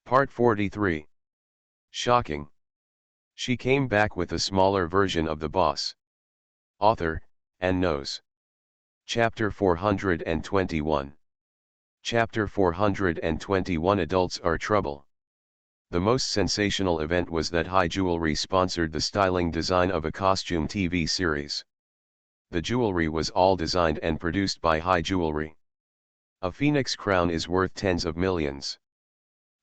Part 43. Shocking. She came back with a smaller version of the boss. Author, and knows. Chapter 421. Chapter 421 Adults Are Trouble. The most sensational event was that High Jewelry sponsored the styling design of a costume TV series. The jewelry was all designed and produced by High Jewelry. A phoenix crown is worth tens of millions.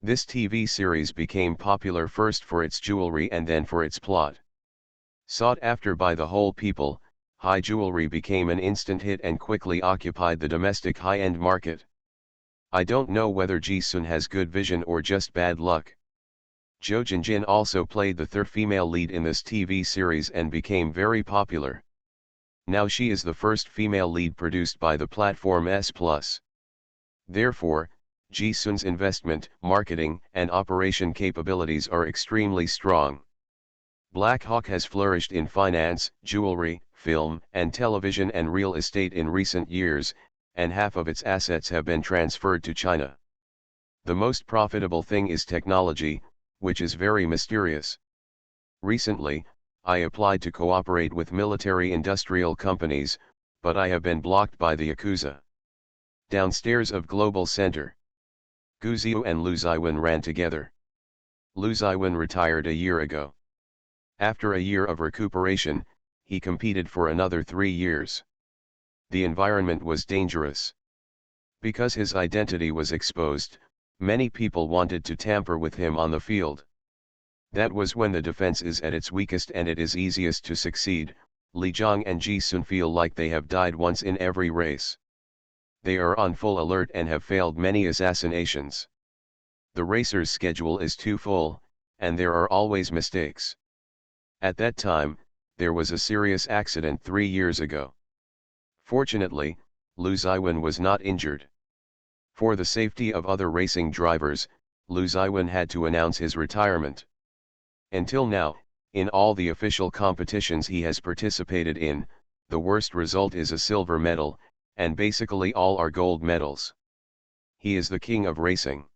This TV series became popular first for its jewelry and then for its plot. Sought after by the whole people, High Jewelry became an instant hit and quickly occupied the domestic high-end market. I don't know whether Ji-sun has good vision or just bad luck. Jo Jin also played the third female lead in this TV series and became very popular. Now she is the first female lead produced by the platform S+. Therefore, Ji-sun's investment, marketing, and operation capabilities are extremely strong. Black Hawk has flourished in finance, jewelry, film, and television and real estate in recent years, and half of its assets have been transferred to China. The most profitable thing is technology, which is very mysterious. Recently, I applied to cooperate with military-industrial companies, but I have been blocked by the Yakuza. Downstairs of Global Center. Gu Ziyu and Lu Ziwen ran together. Lu Ziwen retired a year ago. After a year of recuperation, he competed for another 3 years. The environment was dangerous. Because his identity was exposed, many people wanted to tamper with him on the field. That was when the defense is at its weakest and it is easiest to succeed. Li Zhang and Ji-sun feel like they have died once in every race. They are on full alert and have failed many assassinations. The racer's schedule is too full, and there are always mistakes. At that time, there was a serious accident 3 years ago. Fortunately, Lu Ziwen was not injured. For the safety of other racing drivers, Lu Ziwen had to announce his retirement. Until now, in all the official competitions he has participated in, the worst result is a silver medal, and basically all are gold medals. He is the king of racing.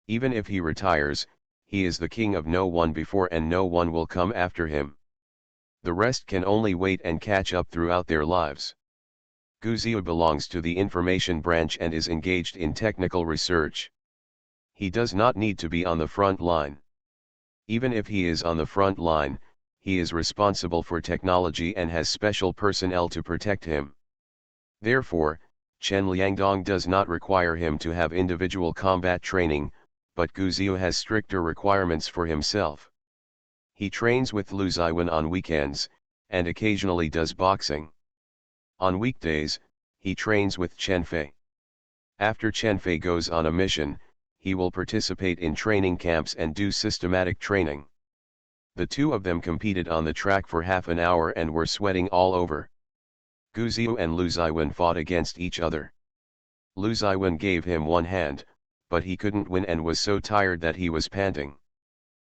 Even if he retires, he is the king of no one before and no one will come after him. The rest can only wait and catch up throughout their lives. Gu Ziyu belongs to the information branch and is engaged in technical research. He does not need to be on the front line. Even if he is on the front line, he is responsible for technology and has special personnel to protect him. Therefore, Chen Liangdong does not require him to have individual combat training, but Gu Ziyu has stricter requirements for himself. He trains with Lu Ziwen on weekends, and occasionally does boxing. On weekdays, he trains with Chen Fei. After Chen Fei goes on a mission, he will participate in training camps and do systematic training. The two of them competed on the track for half an hour and were sweating all over. Gu Ziyu and Lu Ziwen fought against each other. Lu Ziwen gave him one hand, but he couldn't win and was so tired that he was panting.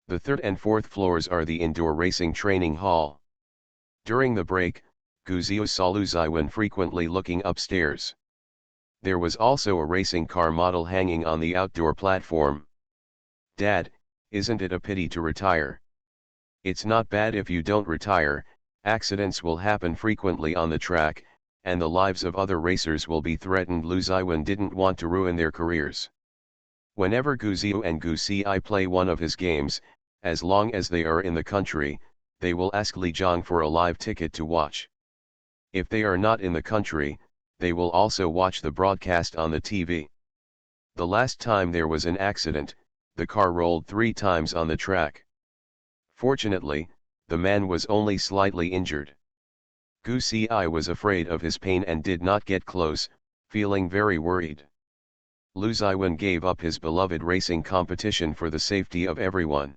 The third and fourth floors are the indoor racing training hall. During the break, Gu Ziyu saw Lu Ziwen frequently looking upstairs. There was also a racing car model hanging on the outdoor platform. "Dad, isn't it a pity to retire?" "It's not bad if you don't retire. Accidents will happen frequently on the track, and the lives of other racers will be threatened." Lu Ziwen didn't want to ruin their careers. Whenever Gu Ziyu and Gu Si play one of his games, as long as they are in the country, they will ask Li Zhang for a live ticket to watch. If they are not in the country, they will also watch the broadcast on the TV. The last time there was an accident, the car rolled 3 times on the track. Fortunately, the man was only slightly injured. Gu Si was afraid of his pain and did not get close, feeling very worried. Lu Ziwen gave up his beloved racing competition for the safety of everyone.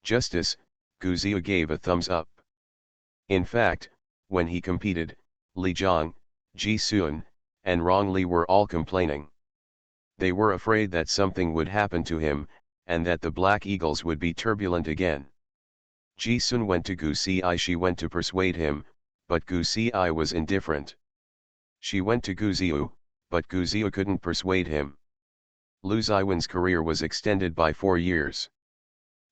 Justice, Gu Ziyu gave a thumbs up. In fact, when he competed, Li Zhang, Ji-sun, and Rong Li were all complaining. They were afraid that something would happen to him, and that the Black Eagles would be turbulent again. Ji-sun went to Gu Si. She went to persuade him, but Gu Si was indifferent. She went to Gu Ziyu, but Gu Ziyu couldn't persuade him. Lu Ziwen's career was extended by 4 years.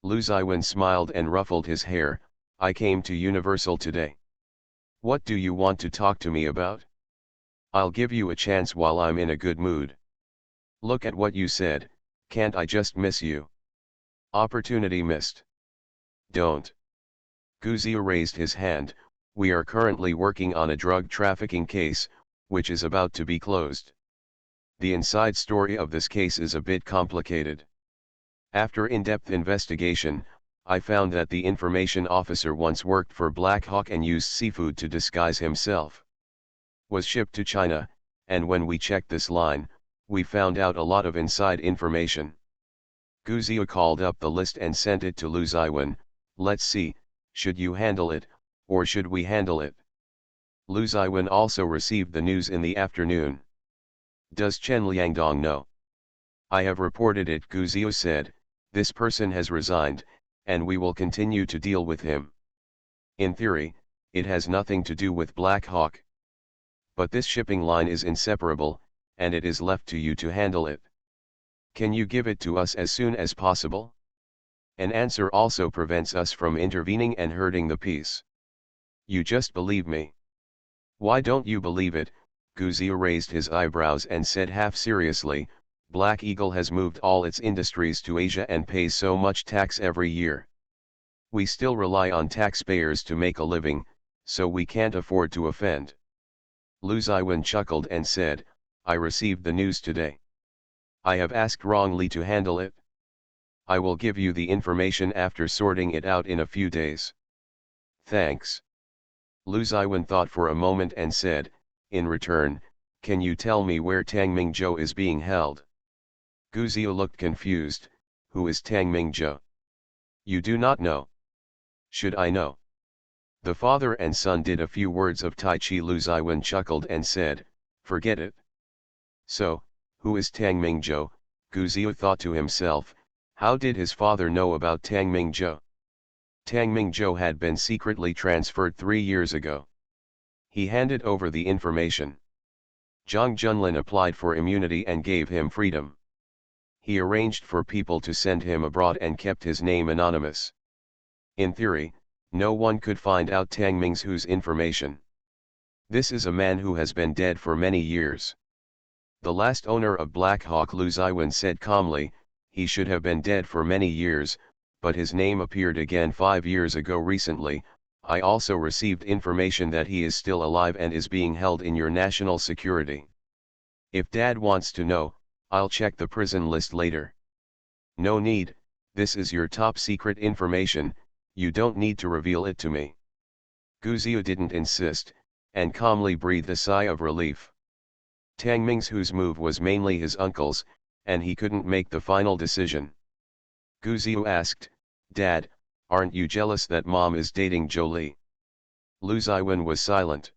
Lu Ziwen smiled and ruffled his hair. I came to Universal today. What do you want to talk to me about? I'll give you a chance while I'm in a good mood. Look at what you said, can't I just miss you? Opportunity missed. Don't. Guzio raised his hand. We are currently working on a drug trafficking case, which is about to be closed. The inside story of this case is a bit complicated. After in-depth investigation, I found that the information officer once worked for Black Hawk and used seafood to disguise himself. Was shipped to China, and when we checked this line, we found out a lot of inside information. Guzio called up the list and sent it to Lu Ziwen. Let's see, should you handle it, or should we handle it? Lu Ziwen also received the news in the afternoon. Does Chen Liangdong know? I have reported it, Guzio said. This person has resigned, and we will continue to deal with him. In theory, it has nothing to do with Black Hawk. But this shipping line is inseparable, and it is left to you to handle it. Can you give it to us as soon as possible? An answer also prevents us from intervening and hurting the peace. You just believe me. Why don't you believe it? Guzio raised his eyebrows and said half seriously, Black Eagle has moved all its industries to Asia and pays so much tax every year. We still rely on taxpayers to make a living, so we can't afford to offend. Lu Ziwen chuckled and said, I received the news today. I have asked Rong Li to handle it. I will give you the information after sorting it out in a few days. Thanks. Lu Ziwen thought for a moment and said, in return, can you tell me where Tang Mingzhou is being held? Guzio looked confused. Who is Tang Mingzhou? You do not know. Should I know? The father and son did a few words of Tai Chi. Lu Ziwen chuckled and said, forget it. So, who is Tang Mingzhou? Guzio thought to himself, how did his father know about Tang Mingzhou? Tang Mingzhou had been secretly transferred 3 years ago. He handed over the information. Zhang Junlin applied for immunity and gave him freedom. He arranged for people to send him abroad and kept his name anonymous. In theory, no one could find out Tang Mingzhou's information. This is a man who has been dead for many years. The last owner of Black Hawk, Lu Ziwen said calmly, he should have been dead for many years, but his name appeared again 5 years ago recently. I also received information that he is still alive and is being held in your national security. If Dad wants to know, I'll check the prison list later. No need, this is your top secret information, you don't need to reveal it to me. Guzio didn't insist, and calmly breathed a sigh of relief. Tang Mingzhou's move was mainly his uncle's, and he couldn't make the final decision. Guzio asked, Dad, aren't you jealous that Mom is dating Jolie? Lu Ziwen was silent.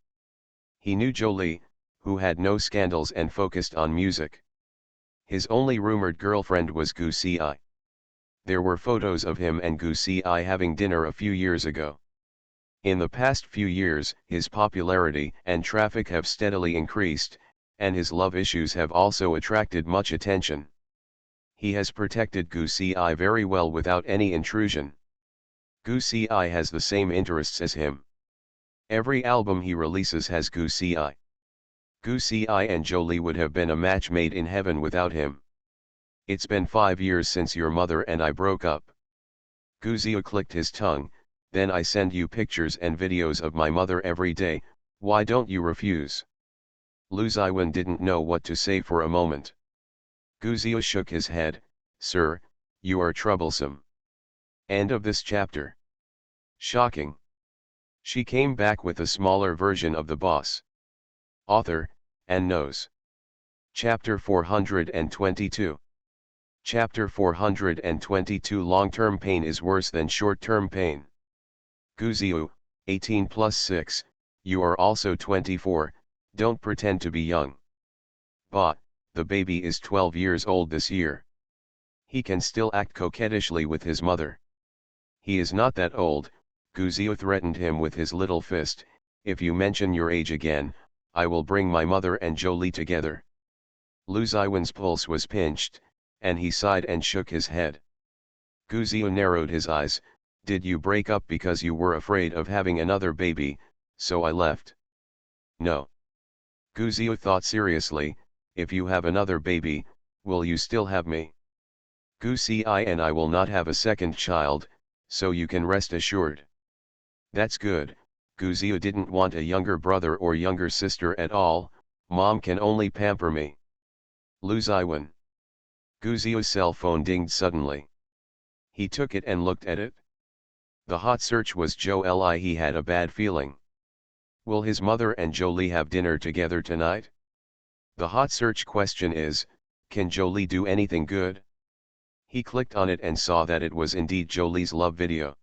He knew Jolie, who had no scandals and focused on music. His only rumored girlfriend was Gu Si. There were photos of him and Gu Si having dinner a few years ago. In the past few years, his popularity and traffic have steadily increased, and his love issues have also attracted much attention. He has protected Gu Si very well without any intrusion. Gu Si has the same interests as him. Every album he releases has Gu Si. Gu Si and Jolie would have been a match made in heaven without him. It's been 5 years since your mother and I broke up. Guzio clicked his tongue, then I send you pictures and videos of my mother every day, why don't you refuse? Lu Ziwen didn't know what to say for a moment. Guzio shook his head, sir, you are troublesome. End of this chapter. Shocking. She came back with a smaller version of the boss. Author, and knows. Chapter 422. Chapter 422. Long-term pain is worse than short-term pain. Guzio, 18 plus 6, you are also 24, don't pretend to be young. But, the baby is 12 years old this year. He can still act coquettishly with his mother. He is not that old, Guzio threatened him with his little fist, if you mention your age again, I will bring my mother and Jolie together. Lu Ziwen's pulse was pinched, and he sighed and shook his head. Gu Zio narrowed his eyes. Did you break up because you were afraid of having another baby, so I left? No. Gu Zio thought seriously, if you have another baby, will you still have me? Gu Si and I will not have a second child, so you can rest assured. That's good. Gu Zio didn't want a younger brother or younger sister at all, mom can only pamper me. Lu Ziwen. Gu Zio's cell phone dinged suddenly. He took it and looked at it. The hot search was Jolie. He had a bad feeling. Will his mother and Jolie have dinner together tonight? The hot search question is, can Jolie do anything good? He clicked on it and saw that it was indeed Jolie's love video.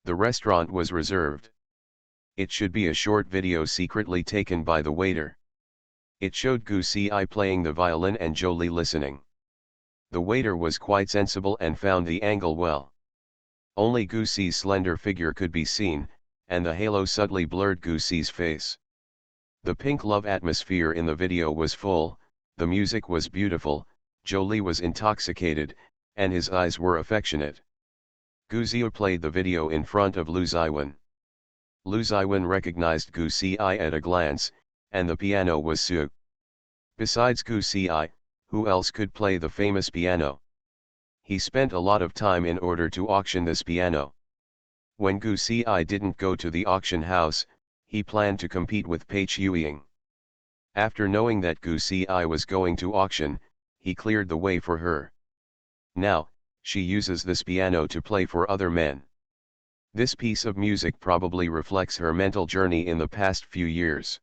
The restaurant was reserved. It should be a short video secretly taken by the waiter. It showed Gu Si playing the violin and Jolie listening. The waiter was quite sensible and found the angle well. Only Gu Si's slender figure could be seen, and the halo subtly blurred Gu Si's face. The pink love atmosphere in the video was full, the music was beautiful, Jolie was intoxicated, and his eyes were affectionate. Gu Zio played the video in front of Lu Ziwen. Lu Ziwen recognized Gu Si at a glance, and the piano was Su. Besides Gu Si, who else could play the famous piano? He spent a lot of time in order to auction this piano. When Gu Si didn't go to the auction house, he planned to compete with Pei Chuying. After knowing that Gu Si was going to auction, he cleared the way for her. Now, she uses this piano to play for other men. This piece of music probably reflects her mental journey in the past few years.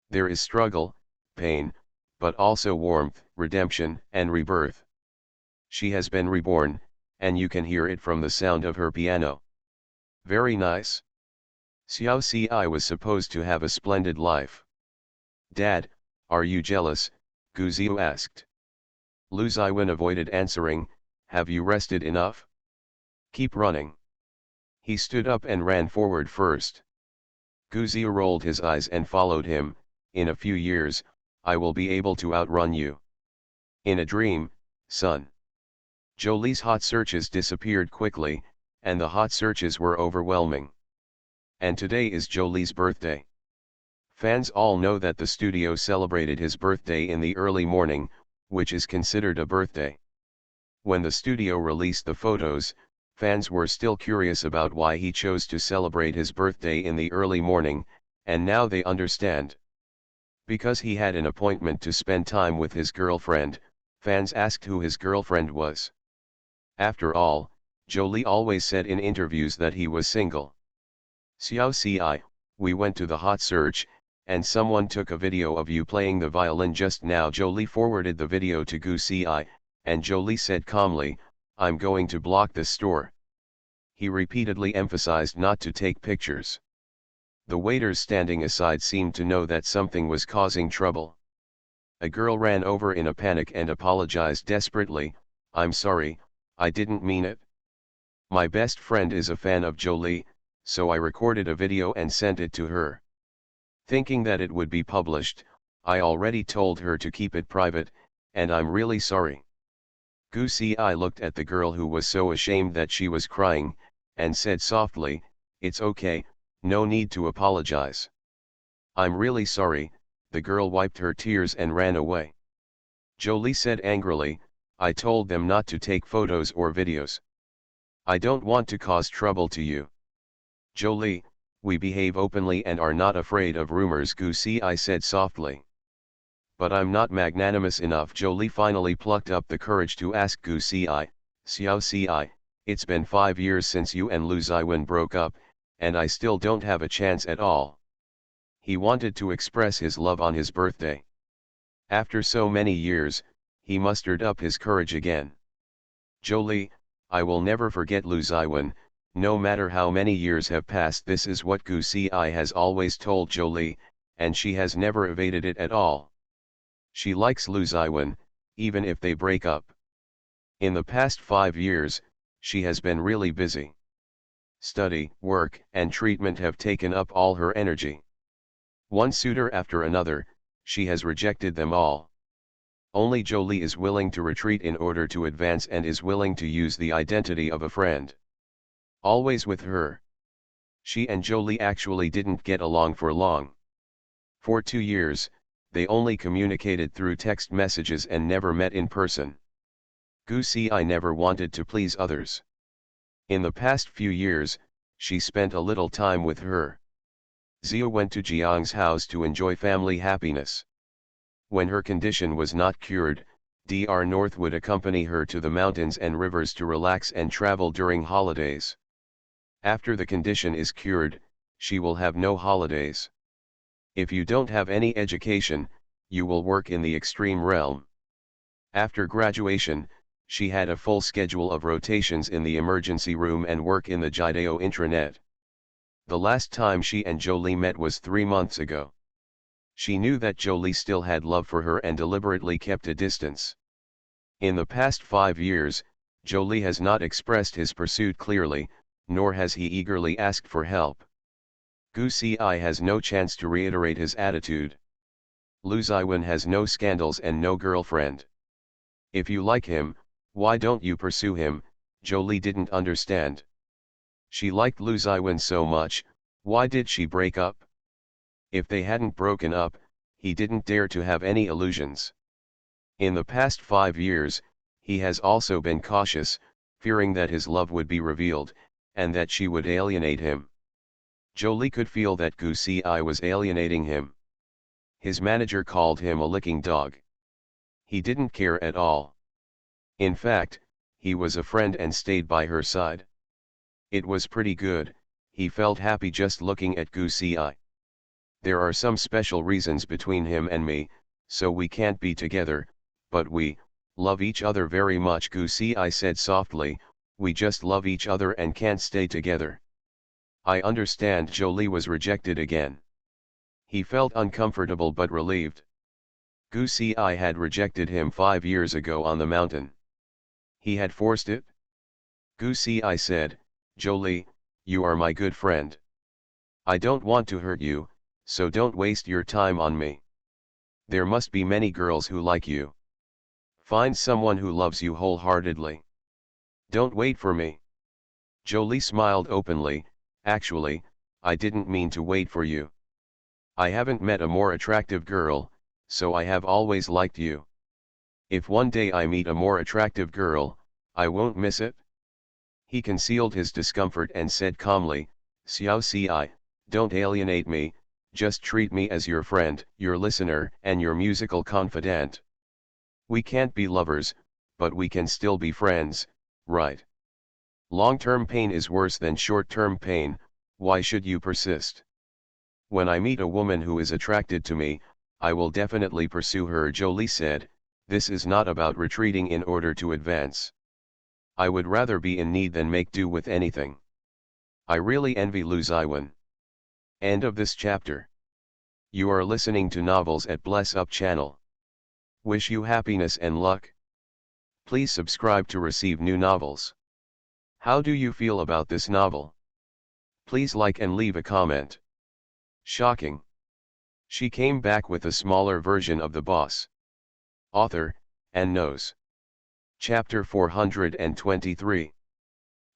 There is struggle, pain, but also warmth, redemption, and rebirth. She has been reborn, and you can hear it from the sound of her piano. Very nice. Xiao Si was supposed to have a splendid life. Dad, are you jealous? Gu Zio asked. Lu Ziwen avoided answering. Have you rested enough? Keep running. He stood up and ran forward first. Gu Zio rolled his eyes and followed him. In a few years, I will be able to outrun you. In a dream, son. Jolie's hot searches disappeared quickly, and the hot searches were overwhelming. And today is Jolie's birthday. Fans all know that the studio celebrated his birthday in the early morning, which is considered a birthday. When the studio released the photos, fans were still curious about why he chose to celebrate his birthday in the early morning, and now they understand. Because he had an appointment to spend time with his girlfriend, fans asked who his girlfriend was. After all, Jolie always said in interviews that he was single. Xiao Si, we went to the hot search, and someone took a video of you playing the violin just now. Jolie forwarded the video to Gu Si, and Jolie said calmly, I'm going to block this store. He repeatedly emphasized not to take pictures. The waiters standing aside seemed to know that something was causing trouble. A girl ran over in a panic and apologized desperately, I'm sorry, I didn't mean it. My best friend is a fan of Jolie, so I recorded a video and sent it to her. Thinking that it would be published, I already told her to keep it private, and I'm really sorry. Gu Si looked at the girl who was so ashamed that she was crying, and said softly, it's okay, no need to apologize. I'm really sorry. The girl wiped her tears and ran away. Jolie said angrily, I told them not to take photos or videos. I don't want to cause trouble to you. Jolie, we behave openly and are not afraid of rumors, Gu Si said softly. But I'm not magnanimous enough. Jolie finally plucked up the courage to ask Gu Si, Xiao Si, it's been 5 years since you and Lu Ziwen broke up, and I still don't have a chance at all. He wanted to express his love on his birthday. After so many years, he mustered up his courage again. Jolie, I will never forget Lu Ziwen, no matter how many years have passed. This is what Gu Si has always told Jolie, and she has never evaded it at all. She likes Lu Ziwen, even if they break up. In the past 5 years, she has been really busy. Study, work, and treatment have taken up all her energy. One suitor after another, she has rejected them all. Only Jolie is willing to retreat in order to advance and is willing to use the identity of a friend. Always with her. She and Jolie actually didn't get along for long. For 2 years, they only communicated through text messages and never met in person. Gu Ci never wanted to please others. In the past few years, she spent a little time with her. Zia went to Jiang's house to enjoy family happiness. When her condition was not cured, Dr. North would accompany her to the mountains and rivers to relax and travel during holidays. After the condition is cured, she will have no holidays. If you don't have any education, you will work in the extreme realm. After graduation, she had a full schedule of rotations in the emergency room and work in the Jideo intranet. The last time she and Jolie met was 3 months ago. She knew that Jolie still had love for her and deliberately kept a distance. In the past 5 years, Jolie has not expressed his pursuit clearly, nor has he eagerly asked for help. Gu Ci has no chance to reiterate his attitude. Lu Ziwen has no scandals and no girlfriend. If you like him, why don't you pursue him? Jolie didn't understand. She liked Lu Ziwen so much, why did she break up? If they hadn't broken up, he didn't dare to have any illusions. In the past 5 years, he has also been cautious, fearing that his love would be revealed, and that she would alienate him. Jolie could feel that Gu Ci was alienating him. His manager called him a licking dog. He didn't care at all. In fact, he was a friend and stayed by her side. It was pretty good, he felt happy just looking at Gu Ci. There are some special reasons between him and me, so we can't be together, but we love each other very much, Gu Ci said softly. We just love each other and can't stay together. I understand. Jolie was rejected again. He felt uncomfortable but relieved. Gu Ci had rejected him 5 years ago on the mountain. He had forced it? Gu Ci said, Jolie, you are my good friend. I don't want to hurt you, so don't waste your time on me. There must be many girls who like you. Find someone who loves you wholeheartedly. Don't wait for me. Jolie smiled openly. Actually, I didn't mean to wait for you. I haven't met a more attractive girl, so I have always liked you. If one day I meet a more attractive girl, I won't miss it. He concealed his discomfort and said calmly, Xiao Ci, don't alienate me, just treat me as your friend, your listener, and your musical confidant. We can't be lovers, but we can still be friends, right? Long-term pain is worse than short-term pain. Why should you persist? When I meet a woman who is attracted to me, I will definitely pursue her, Jolie said. This is not about retreating in order to advance. I would rather be in need than make do with anything. I really envy Lu Ziwen. End of this chapter. You are listening to Novels at Bless Up channel. Wish you happiness and luck. Please subscribe to receive new novels. How do you feel about this novel? Please like and leave a comment. Shocking. She came back with a smaller version of the boss. Author, and knows. Chapter 423.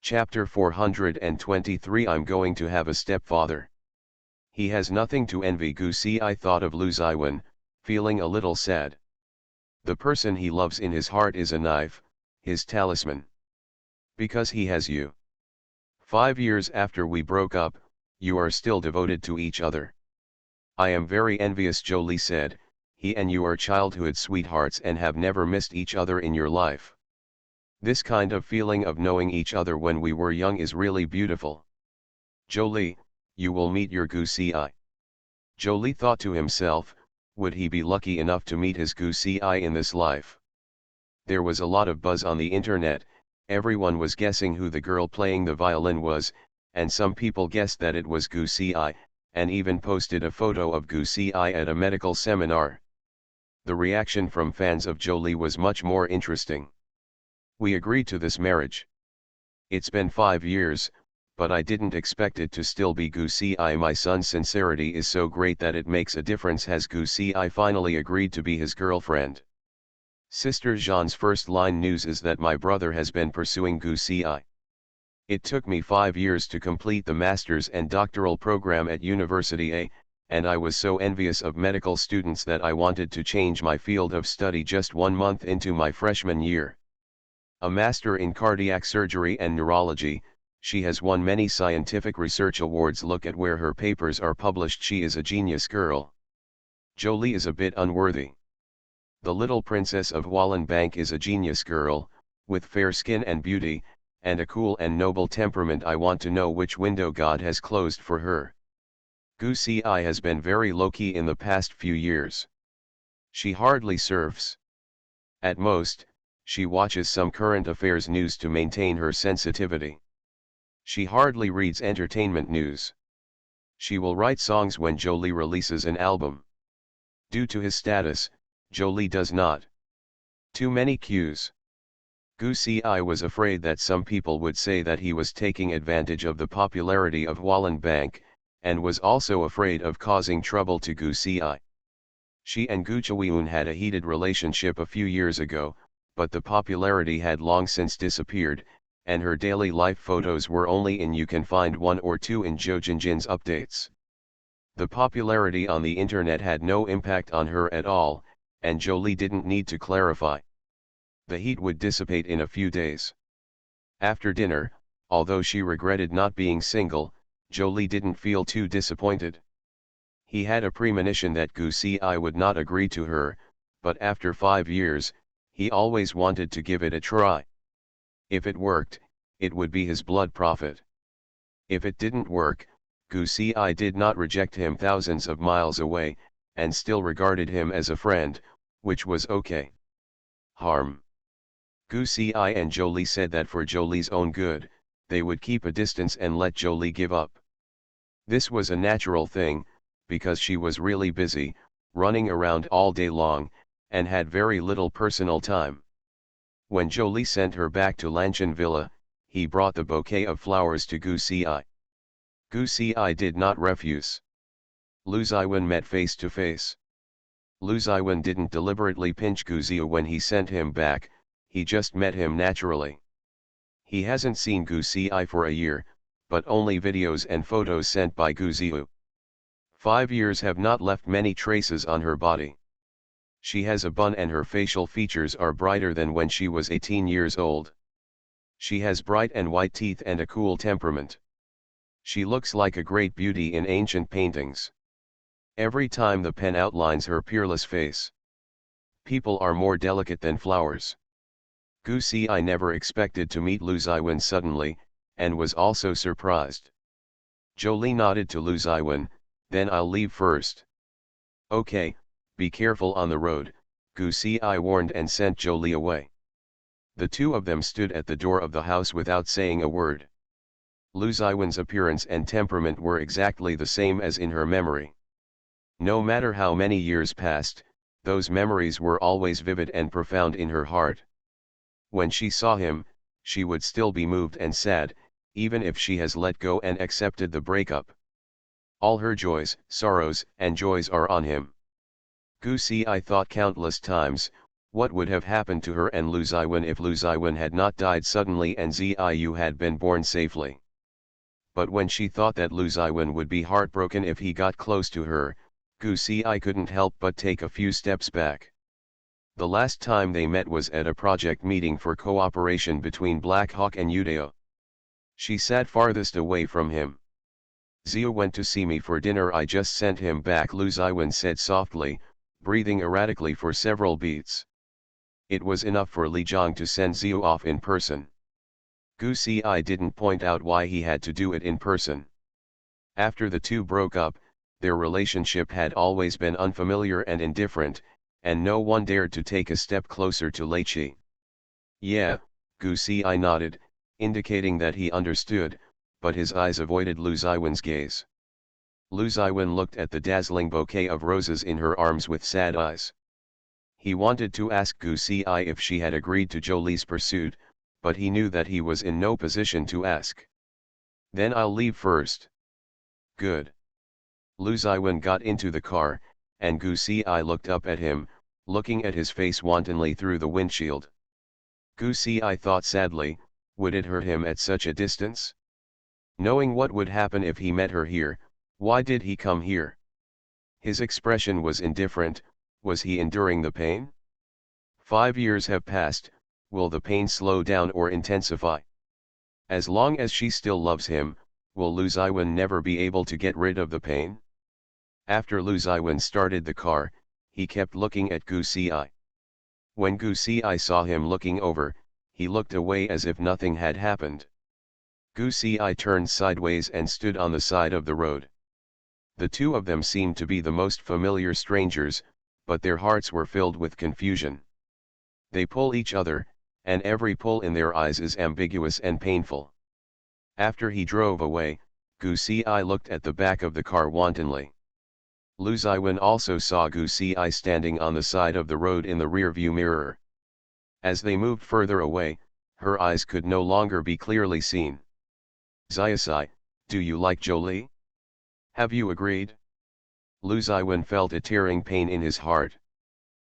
Chapter 423. I'm going to have a stepfather. He has nothing to envy. Gu Ci thought of Lu Ziwen, feeling a little sad. The person he loves in his heart is a knife, his talisman. Because he has you. 5 years after we broke up, you are still devoted to each other. I am very envious, Jolie said. He and you are childhood sweethearts and have never missed each other in your life. This kind of feeling of knowing each other when we were young is really beautiful. Jolie, you will meet your Gu Ci. Jolie thought to himself, would he be lucky enough to meet his Gu Ci in this life? There was a lot of buzz on the internet. Everyone was guessing who the girl playing the violin was, and some people guessed that it was Gu Ci, and even posted a photo of Gu Ci at a medical seminar. The reaction from fans of Jolie was much more interesting. We agreed to this marriage. It's been 5 years, but I didn't expect it to still be Gu Ci. My son's sincerity is so great that it makes a difference. Has Gu Ci finally agreed to be his girlfriend? Sister Jean's first line news is that my brother has been pursuing Gu Ci. It took me 5 years to complete the master's and doctoral program at University A, and I was so envious of medical students that I wanted to change my field of study just 1 month into my freshman year. A master in cardiac surgery and neurology, she has won many scientific research awards. Look at where her papers are published. She is a genius girl. Jolie is a bit unworthy. The little princess of Wallenbank is a genius girl, with fair skin and beauty, and a cool and noble temperament. I want to know which window God has closed for her. Gu Ci has been very low-key in the past few years. She hardly surfs. At most, she watches some current affairs news to maintain her sensitivity. She hardly reads entertainment news. She will write songs when Jolie releases an album. Due to his status, Jolie does not. Too many cues. Gu Ci was afraid that some people would say that he was taking advantage of the popularity of Wallenbank, and was also afraid of causing trouble to Gu Ci. She and Gu Chawiun had a heated relationship a few years ago, but the popularity had long since disappeared, and her daily life photos were only in. You can find 1 or 2 in Zhou Jinjin's updates. The popularity on the internet had no impact on her at all, and Jolie didn't need to clarify. The heat would dissipate in a few days. After dinner, although she regretted not being single, Jolie didn't feel too disappointed. He had a premonition that Gu Ci would not agree to her, but after 5 years, he always wanted to give it a try. If it worked, it would be his blood profit. If it didn't work, Gu Ci did not reject him thousands of miles away, and still regarded him as a friend, which was okay. Harm. Gu Ci and Jolie said that for Jolie's own good, they would keep a distance and let Jolie give up. This was a natural thing, because she was really busy, running around all day long, and had very little personal time. When Jolie sent her back to Lanshan Villa, he brought the bouquet of flowers to Gu Ci. Gu Ci did not refuse. Lu Ziwen met face to face. Lu Ziwen didn't deliberately pinch Gu Ziyu when he sent him back, he just met him naturally. He hasn't seen Gu Ci for a year, but only videos and photos sent by Gu Ziyu. 5 years have not left many traces on her body. She has a bun and her facial features are brighter than when she was 18 years old. She has bright and white teeth and a cool temperament. She looks like a great beauty in ancient paintings. Every time the pen outlines her peerless face. People are more delicate than flowers. Gu Ci never expected to meet Lu Ziwen suddenly, and was also surprised. Jolie nodded to Lu Ziwen, then I'll leave first. Okay, be careful on the road, Gu Ci warned and sent Jolie away. The two of them stood at the door of the house without saying a word. Lu Ziwen's appearance and temperament were exactly the same as in her memory. No matter how many years passed, those memories were always vivid and profound in her heart. When she saw him, she would still be moved and sad, even if she has let go and accepted the breakup. All her joys, sorrows, and joys are on him. Gu Ci thought countless times, what would have happened to her and Lu Ziwen if Lu Ziwen had not died suddenly and Ziyu had been born safely. But when she thought that Lu Ziwen would be heartbroken if he got close to her, Gu Ci couldn't help but take a few steps back. The last time they met was at a project meeting for cooperation between Black Hawk and Udeo. She sat farthest away from him. Ziyu went to see me for dinner, I just sent him back, Lu Ziwen said softly, breathing erratically for several beats. It was enough for Li Zhang to send Ziyu off in person. Gu Ci didn't point out why he had to do it in person. After the two broke up, their relationship had always been unfamiliar and indifferent, and no one dared to take a step closer to Leichi. Yeah, Gu Ci nodded, indicating that he understood, but his eyes avoided Lu Ziwen's gaze. Lu Ziwen looked at the dazzling bouquet of roses in her arms with sad eyes. He wanted to ask Gu Ci if she had agreed to Jolie's pursuit, but he knew that he was in no position to ask. Then I'll leave first. Good. Lu Ziwen got into the car, and Gu Ci looked up at him, looking at his face wantonly through the windshield. Goosey Eye thought sadly, would it hurt him at such a distance? Knowing what would happen if he met her here, why did he come here? His expression was indifferent. Was he enduring the pain? 5 years have passed, will the pain slow down or intensify? As long as she still loves him, will Lu Ziwen never be able to get rid of the pain? After Lu Ziwen started the car, he kept looking at Goosey Eye. When Goosey Eye saw him looking over, he looked away as if nothing had happened. Goosey Eye turned sideways and stood on the side of the road. The two of them seemed to be the most familiar strangers, but their hearts were filled with confusion. They pull each other, and every pull in their eyes is ambiguous and painful. After he drove away, Goosey Eye looked at the back of the car wantonly. Lu Ziwen also saw Goosey Eye standing on the side of the road in the rearview mirror. As they moved further away, her eyes could no longer be clearly seen. "Ziasai, do you like Jolie? Have you agreed?" Lu Ziwen felt a tearing pain in his heart.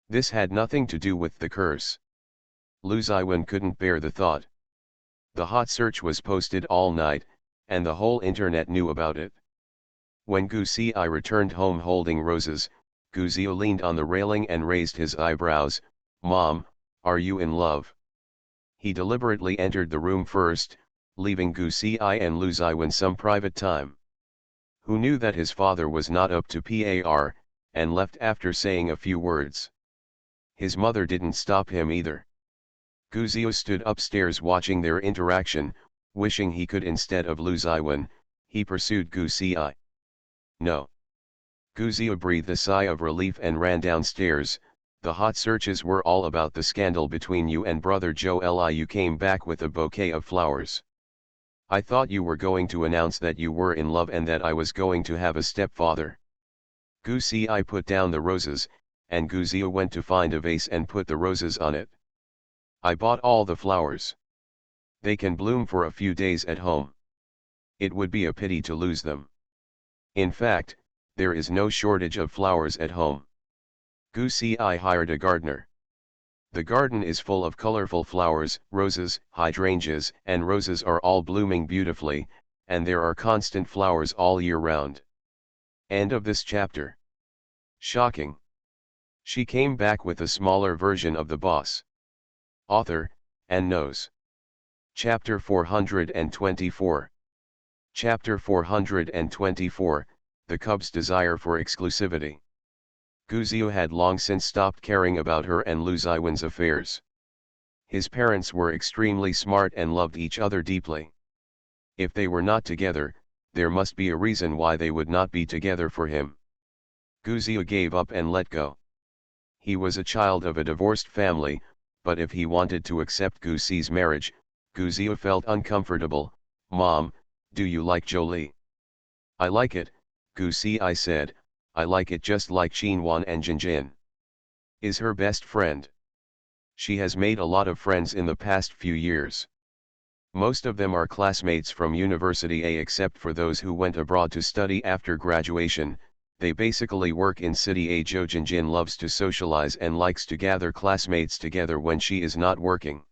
This had nothing to do with the curse. Lu Ziwen couldn't bear the thought. The hot search was posted all night, and the whole internet knew about it. When Goosey Eye returned home holding roses, Goosey leaned on the railing and raised his eyebrows. "Mom, are you in love?" He deliberately entered the room first, leaving Goosey Eye and Lu Ziwen some private time. Who knew that his father was not up to par, and left after saying a few words. His mother didn't stop him either. Goosey stood upstairs watching their interaction, wishing he could instead of Lu Ziwen. He pursued Goosey Eye. "No." Goosey breathed a sigh of relief and ran downstairs. "The hot searches were all about the scandal between you and brother Joe Li. You came back with a bouquet of flowers. I thought you were going to announce that you were in love and that I was going to have a stepfather." Goosey Eye put down the roses, and Goosey went to find a vase and put the roses on it. "I bought all the flowers. They can bloom for a few days at home. It would be a pity to lose them. In fact, there is no shortage of flowers at home." Goosey Eye hired a gardener. "The garden is full of colorful flowers. Roses, hydrangeas, and roses are all blooming beautifully, and there are constant flowers all year round." End of this chapter. Shocking. She came back with a smaller version of the boss. Author, and knows. Chapter 424. Chapter 424, The Cub's Desire for Exclusivity. Goosey had long since stopped caring about her and Lu Ziwen's affairs. His parents were extremely smart and loved each other deeply. If they were not together, there must be a reason why they would not be together for him. Goosey gave up and let go. He was a child of a divorced family, but if he wanted to accept Goosey's marriage, Goosey felt uncomfortable. "Mom, do you like Jolie?" "I like it," Goosey said. "I like it just like Chinwan and Jinjin. Is her best friend. She has made a lot of friends in the past few years. Most of them are classmates from University A except for those who went abroad to study after graduation. They basically work in City A. Jo Jinjin loves to socialize and likes to gather classmates together when she is not working."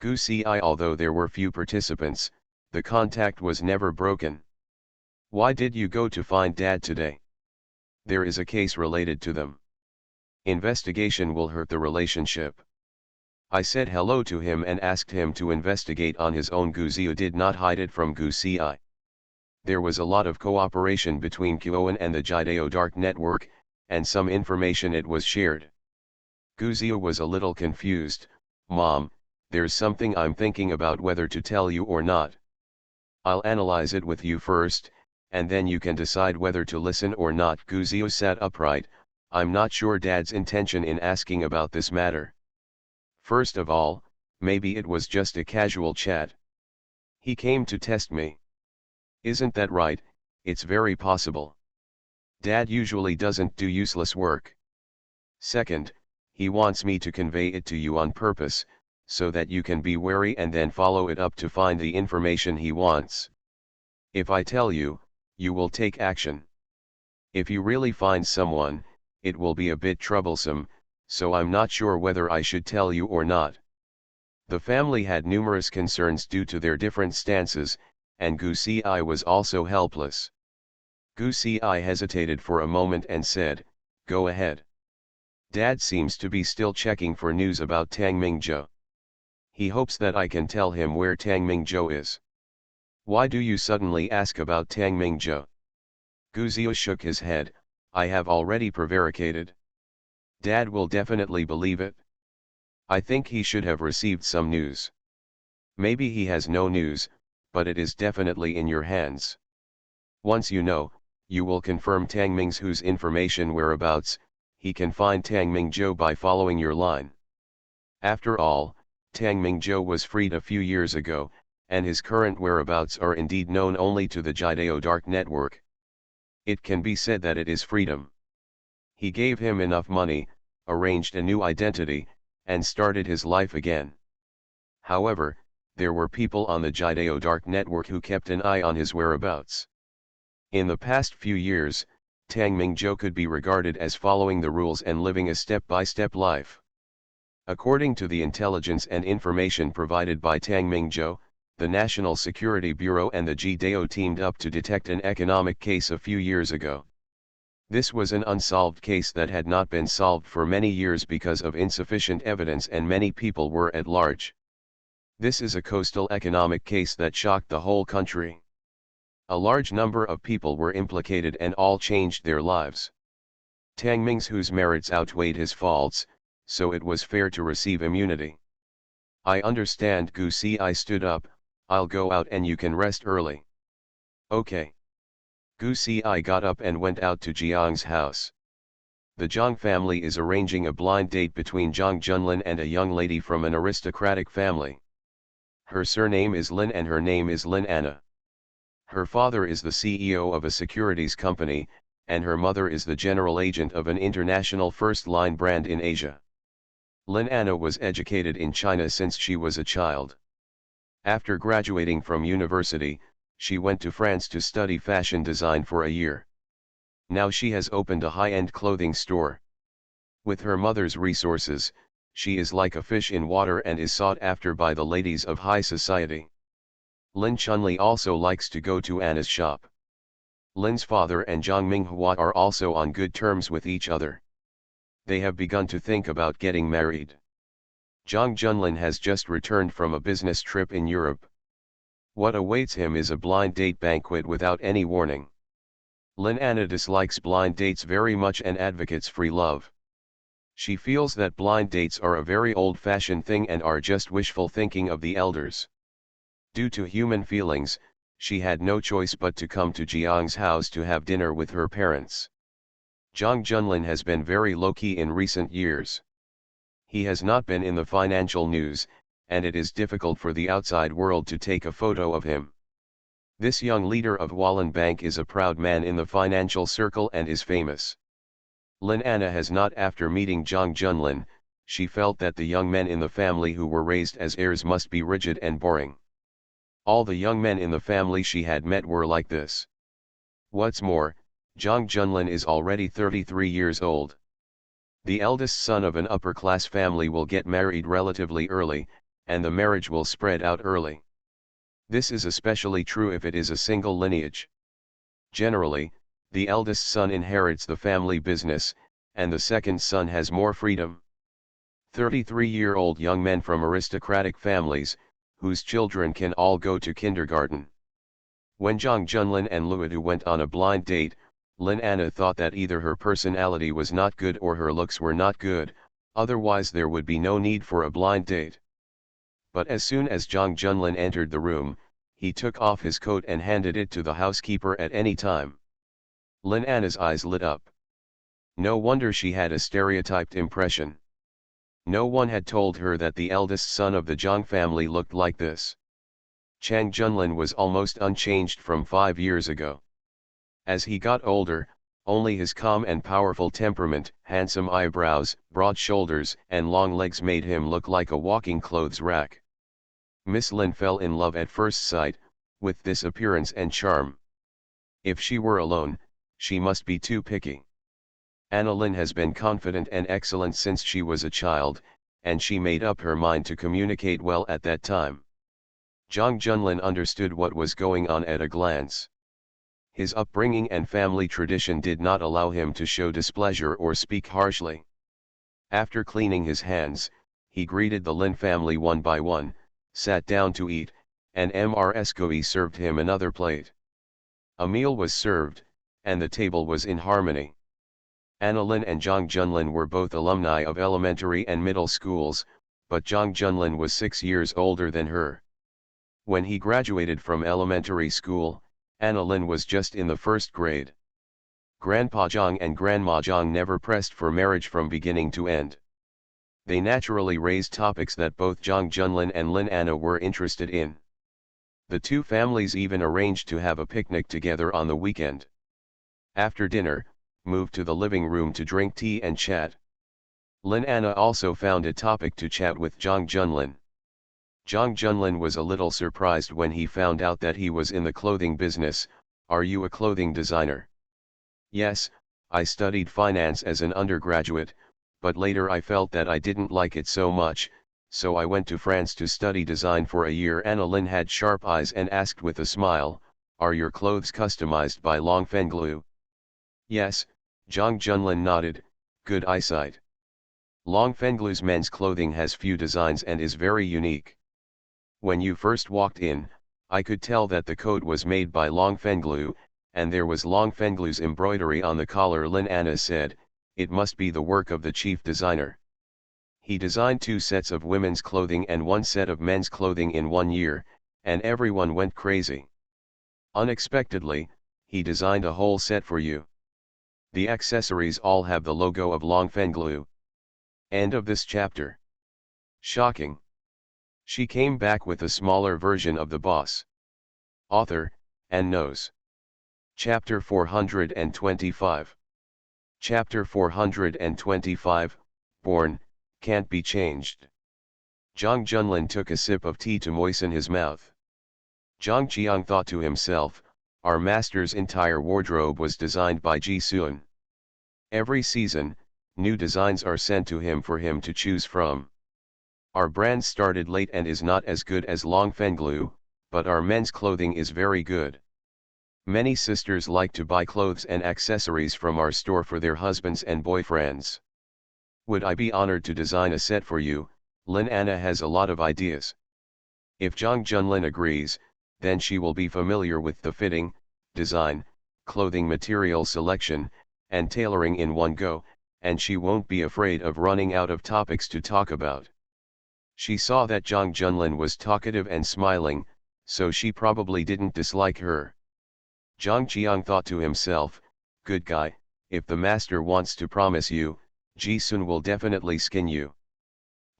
Goosey Although there were few participants, the contact was never broken. "Why did you go to find Dad today?" "There is a case related to them. Investigation will hurt the relationship." "I said hello to him and asked him to investigate on his own." Goosey did not hide it from Goosey. There was a lot of cooperation between Kuoan and the Jideo Dark Network, and some information it was shared. Goosey was a little confused. "Mom, there's something I'm thinking about whether to tell you or not. I'll analyze it with you first, and then you can decide whether to listen or not." Goosey sat upright. "I'm not sure Dad's intention in asking about this matter. First of all, maybe it was just a casual chat. He came to test me. Isn't that right? It's very possible. Dad usually doesn't do useless work. Second, he wants me to convey it to you on purpose, so that you can be wary and then follow it up to find the information he wants. If I tell you, you will take action. If you really find someone, it will be a bit troublesome, so I'm not sure whether I should tell you or not. The family had numerous concerns due to their different stances, and Gu Si was also helpless. Gu Si hesitated for a moment and said, "Go ahead. Dad seems to be still checking for news about Tang Mingzhou. He hopes that I can tell him where Tang Mingzhou is." "Why do you suddenly ask about Tang Mingzhou?" Gu Zio shook his head. "I have already prevaricated. Dad will definitely believe it. I think he should have received some news. Maybe he has no news, but it is definitely in your hands. Once you know, you will confirm Tang Mingzhou's information whereabouts. He can find Tang Mingzhou by following your line. After all, Tang Mingzhou was freed a few years ago, and his current whereabouts are indeed known only to the Jidao Dark Network. It can be said that it is freedom." He gave him enough money, arranged a new identity, and started his life again. However, there were people on the Jidao Dark Network who kept an eye on his whereabouts. In the past few years, Tang Mingzhou could be regarded as following the rules and living a step-by-step life. According to the intelligence and information provided by Tang Mingzhou, the National Security Bureau and the Jidao teamed up to detect an economic case a few years ago. This was an unsolved case that had not been solved for many years because of insufficient evidence, and many people were at large. This is a coastal economic case that shocked the whole country. A large number of people were implicated and all changed their lives. Tang Mingzhou's merits outweighed his faults, so it was fair to receive immunity. "I understand." Gu Si stood up. "I'll go out and you can rest early." "Okay." Gu Si got up and went out to Jiang's house. The Jiang family is arranging a blind date between Jiang Junlin and a young lady from an aristocratic family. Her surname is Lin and her name is Lin Anna. Her father is the CEO of a securities company, and her mother is the general agent of an international first-line brand in Asia. Lin Anna was educated in China since she was a child. After graduating from university, she went to France to study fashion design for a year. Now she has opened a high-end clothing store. With her mother's resources, she is like a fish in water and is sought after by the ladies of high society. Lin Chunli also likes to go to Anna's shop. Lin's father and Zhang Minghua are also on good terms with each other. They have begun to think about getting married. Zhang Junlin has just returned from a business trip in Europe. What awaits him is a blind date banquet without any warning. Lin Anna dislikes blind dates very much and advocates free love. She feels that blind dates are a very old-fashioned thing and are just wishful thinking of the elders. Due to human feelings, she had no choice but to come to Jiang's house to have dinner with her parents. Zhang Junlin has been very low-key in recent years. He has not been in the financial news, and it is difficult for the outside world to take a photo of him. This young leader of Wallen Bank is a proud man in the financial circle and is famous. Lin Anna has not. After meeting Zhang Junlin, she felt that the young men in the family who were raised as heirs must be rigid and boring. All the young men in the family she had met were like this. What's more, Zhang Junlin is already 33 years old. The eldest son of an upper-class family will get married relatively early, and the marriage will spread out early. This is especially true if it is a single lineage. Generally, the eldest son inherits the family business, and the second son has more freedom. 33-year-old young men from aristocratic families, whose children can all go to kindergarten. When Zhang Junlin and Luodu went on a blind date, Lin Anna thought that either her personality was not good or her looks were not good, otherwise there would be no need for a blind date. But as soon as Zhang Junlin entered the room, he took off his coat and handed it to the housekeeper at any time. Lin Anna's eyes lit up. No wonder she had a stereotyped impression. No one had told her that the eldest son of the Zhang family looked like this. Zhang Junlin was almost unchanged from 5 years ago. As he got older, only his calm and powerful temperament, handsome eyebrows, broad shoulders, and long legs made him look like a walking clothes rack. Miss Lin fell in love at first sight, with this appearance and charm. If she were alone, she must be too picky. Annalyn has been confident and excellent since she was a child, and she made up her mind to communicate well at that time. Zhang Junlin understood what was going on at a glance. His upbringing and family tradition did not allow him to show displeasure or speak harshly. After cleaning his hands, he greeted the Lin family one by one, sat down to eat, and Mrs. Gui served him another plate. A meal was served, and the table was in harmony. Annalyn and Zhang Junlin were both alumni of elementary and middle schools, but Zhang Junlin was 6 years older than her. When he graduated from elementary school, Annalyn was just in the first grade. Grandpa Zhang and Grandma Zhang never pressed for marriage from beginning to end. They naturally raised topics that both Zhang Junlin and Lin Anna were interested in. The two families even arranged to have a picnic together on the weekend. After dinner, moved to the living room to drink tea and chat. Lin Anna also found a topic to chat with Zhang Junlin. Zhang Junlin was a little surprised when he found out that he was in the clothing business. "Are you a clothing designer?" "Yes, I studied finance as an undergraduate, but later I felt that I didn't like it so much, so I went to France to study design for a year." Annalyn had sharp eyes and asked with a smile, "Are your clothes customized by Long Fenglu?" "Yes," Zhang Junlin nodded, good eyesight. Long Fenglu's men's clothing has few designs and is very unique. When you first walked in, I could tell that the coat was made by Long Fenglu, and there was Long Fenglu's embroidery on the collar. Lin Anna said, "It must be the work of the chief designer. He designed 2 sets of women's clothing and 1 set of men's clothing in 1 year, and everyone went crazy. Unexpectedly, he designed a whole set for you. The accessories all have the logo of Long Fenglu." End of this chapter. Shocking. She came back with a smaller version of the boss. Author, and knows. Chapter 425. Chapter 425, Born, Can't Be Changed. Zhang Junlin took a sip of tea to moisten his mouth. Zhang Qiang thought to himself, our master's entire wardrobe was designed by Ji Sun. Every season, new designs are sent to him for him to choose from. Our brand started late and is not as good as Long Fenglu, but our men's clothing is very good. Many sisters like to buy clothes and accessories from our store for their husbands and boyfriends. Would I be honored to design a set for you? Lin Anna has a lot of ideas. If Zhang Junlin agrees, then she will be familiar with the fitting, design, clothing material selection, and tailoring in one go, and she won't be afraid of running out of topics to talk about. She saw that Zhang Junlin was talkative and smiling, so she probably didn't dislike her. Zhang Qiang thought to himself, good guy, if the master wants to promise you, Ji Sun will definitely skin you.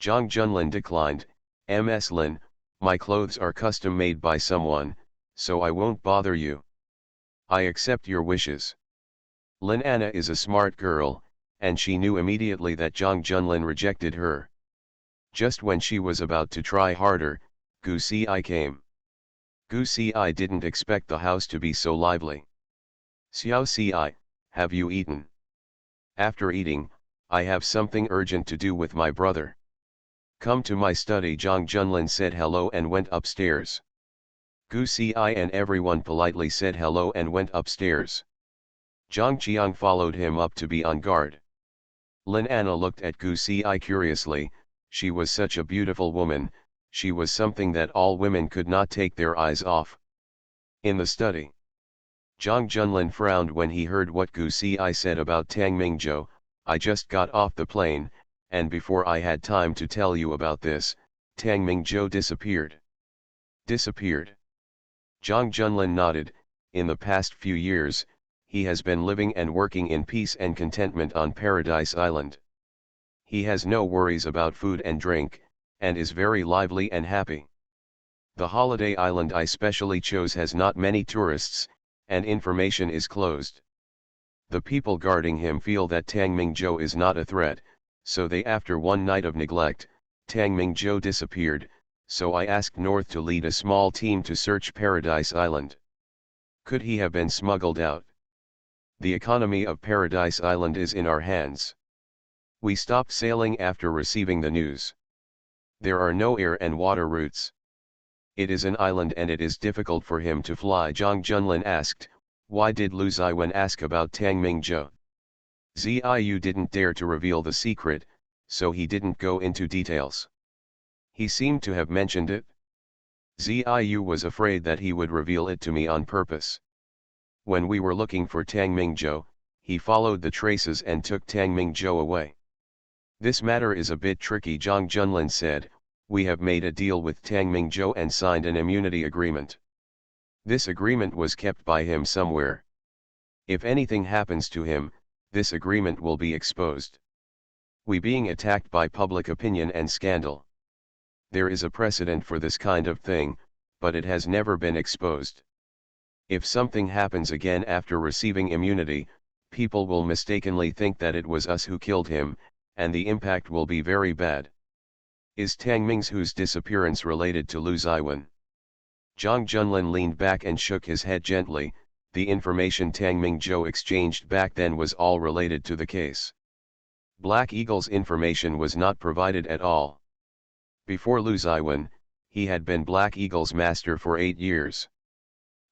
Zhang Junlin declined, Ms. Lin, my clothes are custom made by someone, so I won't bother you. I accept your wishes. Lin Anna is a smart girl, and she knew immediately that Zhang Junlin rejected her. Just when she was about to try harder, Gu Si came. Gu Si didn't expect the house to be so lively. Xiao Si, have you eaten? After eating, I have something urgent to do with my brother. Come to my study. Zhang Junlin said hello and went upstairs. Gu Si and everyone politely said hello and went upstairs. Zhang Qiang followed him up to be on guard. Lin Anna looked at Gu Si curiously. She was such a beautiful woman, she was something that all women could not take their eyes off. In the study, Zhang Junlin frowned when he heard what Gu Si said about Tang Mingzhou. I just got off the plane, and before I had time to tell you about this, Tang Mingzhou disappeared. Disappeared? Zhang Junlin nodded. In the past few years, he has been living and working in peace and contentment on Paradise Island. He has no worries about food and drink, and is very lively and happy. The holiday island I specially chose has not many tourists, and information is closed. The people guarding him feel that Tang Mingzhou is not a threat, so after one night of neglect, Tang Mingzhou disappeared, so I asked North to lead a small team to search Paradise Island. Could he have been smuggled out? The economy of Paradise Island is in our hands. We stopped sailing after receiving the news. There are no air and water routes. It is an island and it is difficult for him to fly. Zhang Junlin asked, why did Lu Ziwen ask about Tang Mingzhou? Ziyu didn't dare to reveal the secret, so he didn't go into details. He seemed to have mentioned it. Ziyu was afraid that he would reveal it to me on purpose. When we were looking for Tang Mingzhou, he followed the traces and took Tang Mingzhou away. This matter is a bit tricky, Zhang Junlin said. We have made a deal with Tang Mingzhou and signed an immunity agreement. This agreement was kept by him somewhere. If anything happens to him, this agreement will be exposed. We being attacked by public opinion and scandal. There is a precedent for this kind of thing, but it has never been exposed. If something happens again after receiving immunity, people will mistakenly think that it was us who killed him, and the impact will be very bad. Is Tang Mingzhou's disappearance related to Lu Ziwen? Zhang Junlin leaned back and shook his head gently. The information Tang Mingzhou exchanged back then was all related to the case. Black Eagle's information was not provided at all. Before Lu Ziwen, he had been Black Eagle's master for 8 years.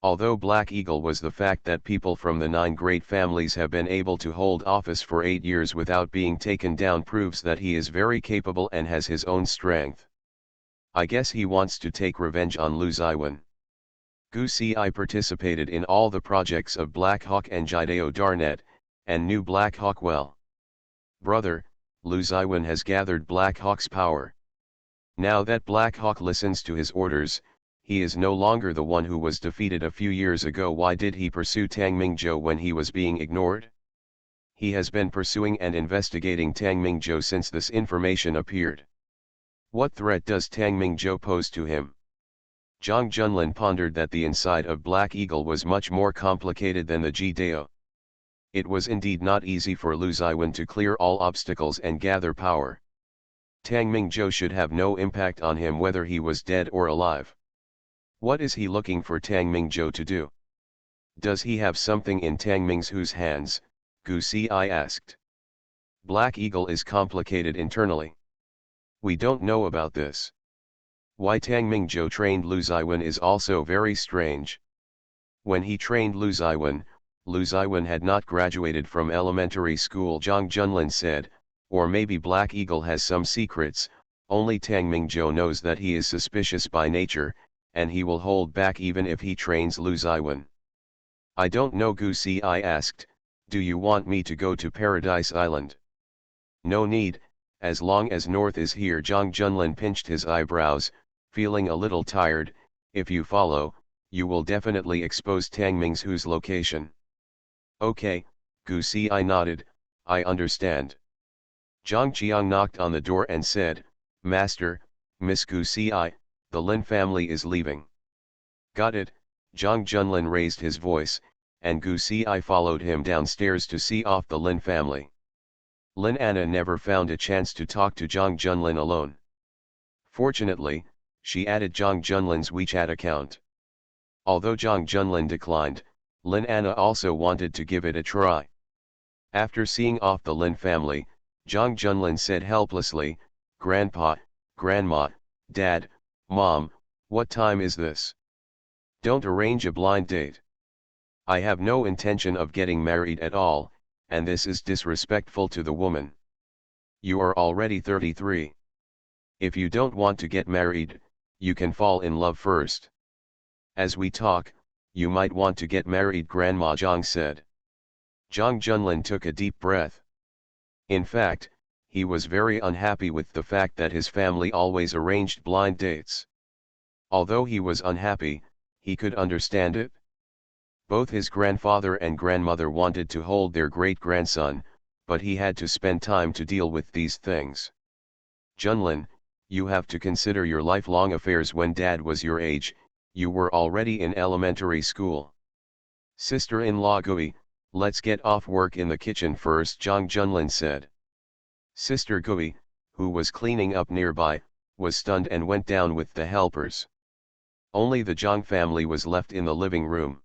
Although Black Eagle was the fact that people from the 9 great families have been able to hold office for 8 years without being taken down proves that he is very capable and has his own strength. I guess he wants to take revenge on Lu Ziwen. Gu Ci participated in all the projects of Black Hawk and Jideo Darnet, and knew Black Hawk well. Brother, Lu Ziwen has gathered Black Hawk's power. Now that Black Hawk listens to his orders, he is no longer the one who was defeated a few years ago. Why did he pursue Tang Mingzhou when he was being ignored? He has been pursuing and investigating Tang Mingzhou since this information appeared. What threat does Tang Mingzhou pose to him? Zhang Junlin pondered that the inside of Black Eagle was much more complicated than the Jideo. It was indeed not easy for Lu Ziwen to clear all obstacles and gather power. Tang Mingzhou should have no impact on him whether he was dead or alive. What is he looking for Tang Mingzhou to do? Does he have something in Tang Mingzhou's hands? Gu Ci asked. Black Eagle is complicated internally. We don't know about this. Why Tang Mingzhou trained Lu Ziwen is also very strange. When he trained Lu Ziwen had not graduated from elementary school. Zhang Junlin said, or maybe Black Eagle has some secrets. Only Tang Mingzhou knows that he is suspicious by nature, and he will hold back even if he trains Lu Ziwen. I don't know, Gu Ci asked. Do you want me to go to Paradise Island? No need, as long as North is here. Zhang Junlin pinched his eyebrows, feeling a little tired. If you follow, you will definitely expose Tang Mingzhou's location. Okay, Gu Ci nodded, I understand. Zhang Qiang knocked on the door and said, Master, Miss Gu Ci, the Lin family is leaving. Got it. Zhang Junlin raised his voice, and Gu Ci followed him downstairs to see off the Lin family. Lin Anna never found a chance to talk to Zhang Junlin alone. Fortunately, she added Zhang Junlin's WeChat account. Although Zhang Junlin declined, Lin Anna also wanted to give it a try. After seeing off the Lin family, Zhang Junlin said helplessly, Grandpa, Grandma, Dad, Mom, what time is this? Don't arrange a blind date. I have no intention of getting married at all, and this is disrespectful to the woman. You are already 33. If you don't want to get married, you can fall in love first. As we talk, you might want to get married, Grandma Zhang said. Zhang Junlin took a deep breath. In fact, he was very unhappy with the fact that his family always arranged blind dates. Although he was unhappy, he could understand it. Both his grandfather and grandmother wanted to hold their great-grandson, but he had to spend time to deal with these things. Junlin, you have to consider your lifelong affairs. When Dad was your age, you were already in elementary school. Sister-in-law Gui, let's get off work in the kitchen first, Zhang Junlin said. Sister Gui, who was cleaning up nearby, was stunned and went down with the helpers. Only the Zhang family was left in the living room.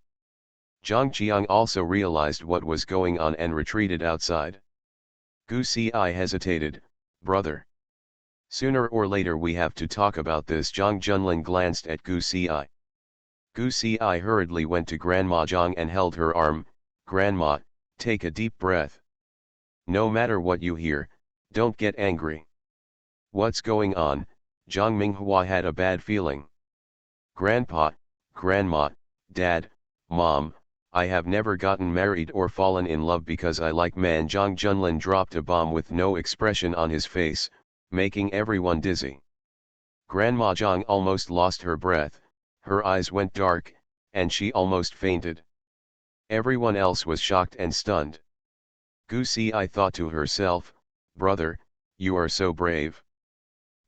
Zhang Qiang also realized what was going on and retreated outside. Gu Xi hesitated, brother. Sooner or later we have to talk about this. Zhang Junlin glanced at Gu Xi. Gu Xi hurriedly went to Grandma Zhang and held her arm. Grandma, take a deep breath. No matter what you hear, don't get angry. What's going on? Zhang Minghua had a bad feeling. Grandpa, Grandma, Dad, Mom, I have never gotten married or fallen in love because I like men. Zhang Junlin dropped a bomb with no expression on his face, making everyone dizzy. Grandma Zhang almost lost her breath, her eyes went dark, and she almost fainted. Everyone else was shocked and stunned. Gu Xi thought to herself, brother, you are so brave.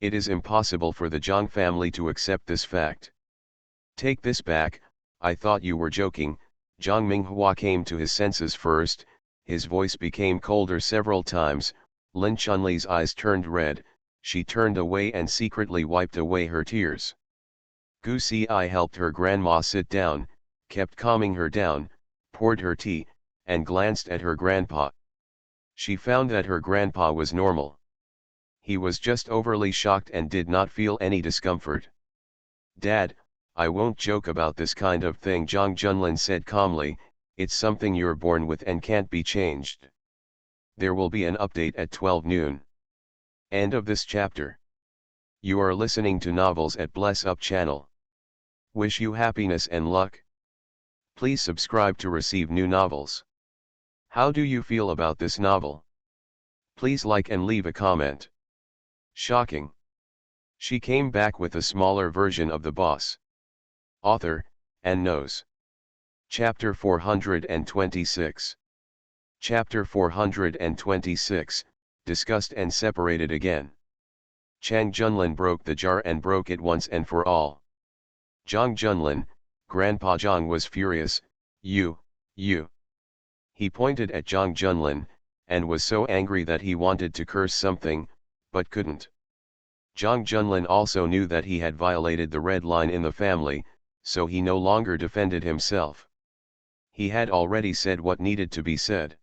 It is impossible for the Zhang family to accept this fact. Take this back, I thought you were joking. Zhang Minghua came to his senses first, his voice became colder several times. Lin Chunli's eyes turned red, she turned away and secretly wiped away her tears. Gu Xi helped her grandma sit down, kept calming her down, poured her tea, and glanced at her grandpa. She found that her grandpa was normal. He was just overly shocked and did not feel any discomfort. Dad, I won't joke about this kind of thing, Zhang Junlin said calmly, it's something you're born with and can't be changed. There will be an update at 12 noon. End of this chapter. You are listening to Novels at Bless Up channel. Wish you happiness and luck. Please subscribe to receive new novels. How do you feel about this novel? Please like and leave a comment. Shocking. She came back with a smaller version of the boss. Author, and knows. Chapter 426. Chapter 426, discussed and separated again. Chang Junlin broke the jar and broke it once and for all. Zhang Junlin, Grandpa Zhang was furious, you. He pointed at Zhang Junlin, and was so angry that he wanted to curse something, but couldn't. Zhang Junlin also knew that he had violated the red line in the family, so he no longer defended himself. He had already said what needed to be said.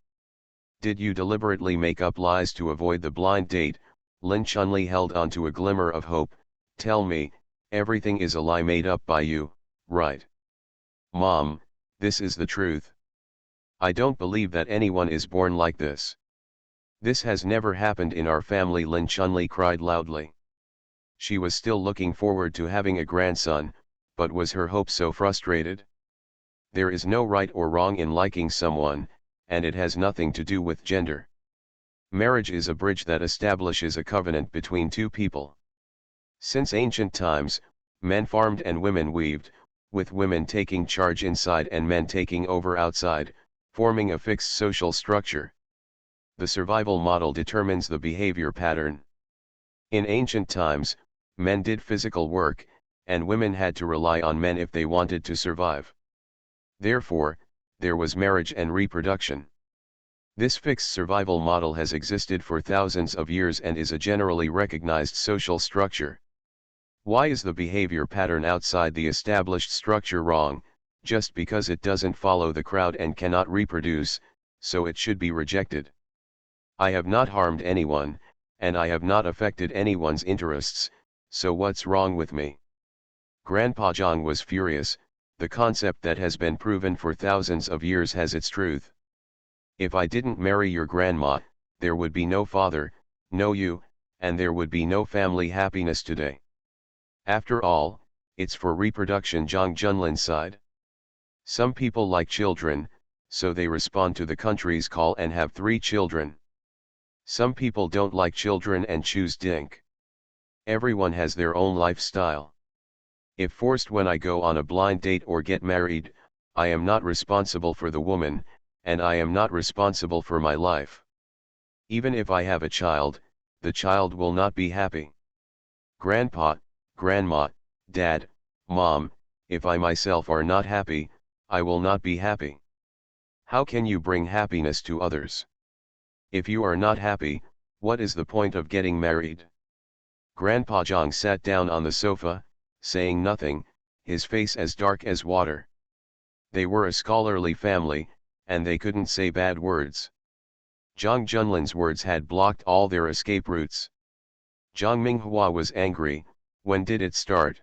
Did you deliberately make up lies to avoid the blind date? Lin Chunli held on to a glimmer of hope. Tell me, everything is a lie made up by you, right? Mom, this is the truth. I don't believe that anyone is born like this. This has never happened in our family, Lin Chunli cried loudly. She was still looking forward to having a grandson, but was her hope so frustrated? There is no right or wrong in liking someone, and it has nothing to do with gender. Marriage is a bridge that establishes a covenant between two people. Since ancient times, men farmed and women weaved, with women taking charge inside and men taking over outside, forming a fixed social structure. The survival model determines the behavior pattern. In ancient times, men did physical work, and women had to rely on men if they wanted to survive. Therefore, there was marriage and reproduction. This fixed survival model has existed for thousands of years and is a generally recognized social structure. Why is the behavior pattern outside the established structure wrong? Just because it doesn't follow the crowd and cannot reproduce, so it should be rejected. I have not harmed anyone, and I have not affected anyone's interests, so what's wrong with me? Grandpa Zhang was furious. The concept that has been proven for thousands of years has its truth. If I didn't marry your grandma, there would be no father, no you, and there would be no family happiness today. After all, it's for reproduction, Zhang Junlin sighed. Some people like children, so they respond to the country's call and have 3 children. Some people don't like children and choose dink. Everyone has their own lifestyle. If forced when I go on a blind date or get married, I am not responsible for the woman, and I am not responsible for my life. Even if I have a child, the child will not be happy. Grandpa, Grandma, Dad, Mom, if I myself are not happy, I will not be happy. How can you bring happiness to others? If you are not happy, what is the point of getting married? Grandpa Zhang sat down on the sofa, saying nothing, his face as dark as water. They were a scholarly family, and they couldn't say bad words. Zhang Junlin's words had blocked all their escape routes. Zhang Minghua was angry. When did it start?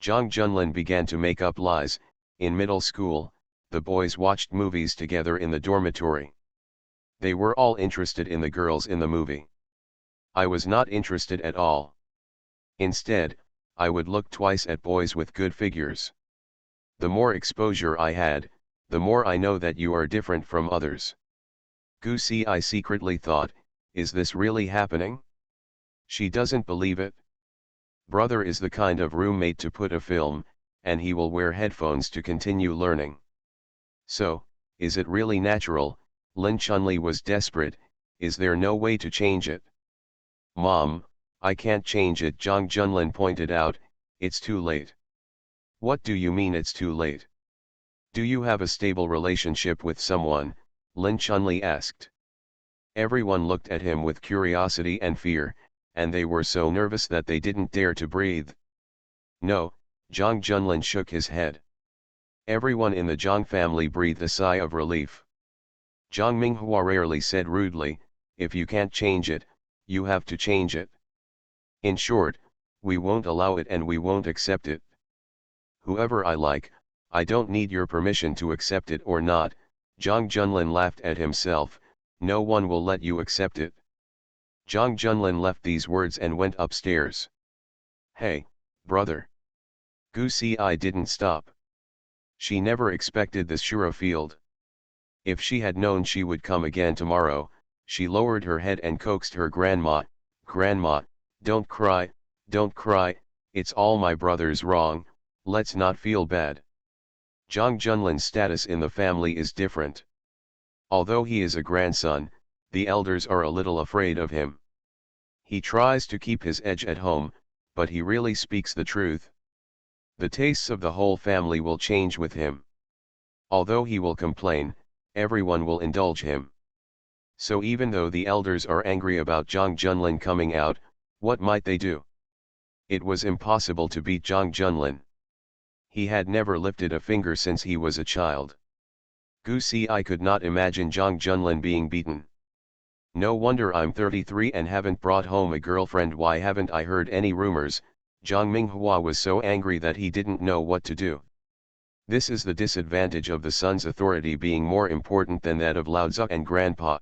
Zhang Junlin began to make up lies. In middle school, the boys watched movies together in the dormitory. They were all interested in the girls in the movie. I was not interested at all. Instead, I would look twice at boys with good figures. The more exposure I had, the more I know that you are different from others. Gu Si I secretly thought, is this really happening? She doesn't believe it. Brother is the kind of roommate to put a film, and he will wear headphones to continue learning. So, is it really natural? Lin Chunli was desperate. Is there no way to change it? Mom, I can't change it, Zhang Junlin pointed out. It's too late. What do you mean it's too late? Do you have a stable relationship with someone? Lin Chunli asked. Everyone looked at him with curiosity and fear, and they were so nervous that they didn't dare to breathe. No, Zhang Junlin shook his head. Everyone in the Zhang family breathed a sigh of relief. Zhang Minghua rarely said rudely, if you can't change it, you have to change it. In short, we won't allow it and we won't accept it. Whoever I like, I don't need your permission to accept it or not. Zhang Junlin laughed at himself. No one will let you accept it. Zhang Junlin left these words and went upstairs. Hey, brother. Gu Si I didn't stop. She never expected this Shura field. If she had known she would come again tomorrow, she lowered her head and coaxed her grandma. Grandma, don't cry, it's all my brother's wrong, let's not feel bad. Zhang Junlin's status in the family is different. Although he is a grandson, the elders are a little afraid of him. He tries to keep his edge at home, but he really speaks the truth. The tastes of the whole family will change with him. Although he will complain, everyone will indulge him. So even though the elders are angry about Zhang Junlin coming out, what might they do? It was impossible to beat Zhang Junlin. He had never lifted a finger since he was a child. Gu Si I could not imagine Zhang Junlin being beaten. No wonder I'm 33 and haven't brought home a girlfriend. Why haven't I heard any rumors? Zhang Minghua was so angry that he didn't know what to do. This is the disadvantage of the son's authority being more important than that of Laozi and Grandpa.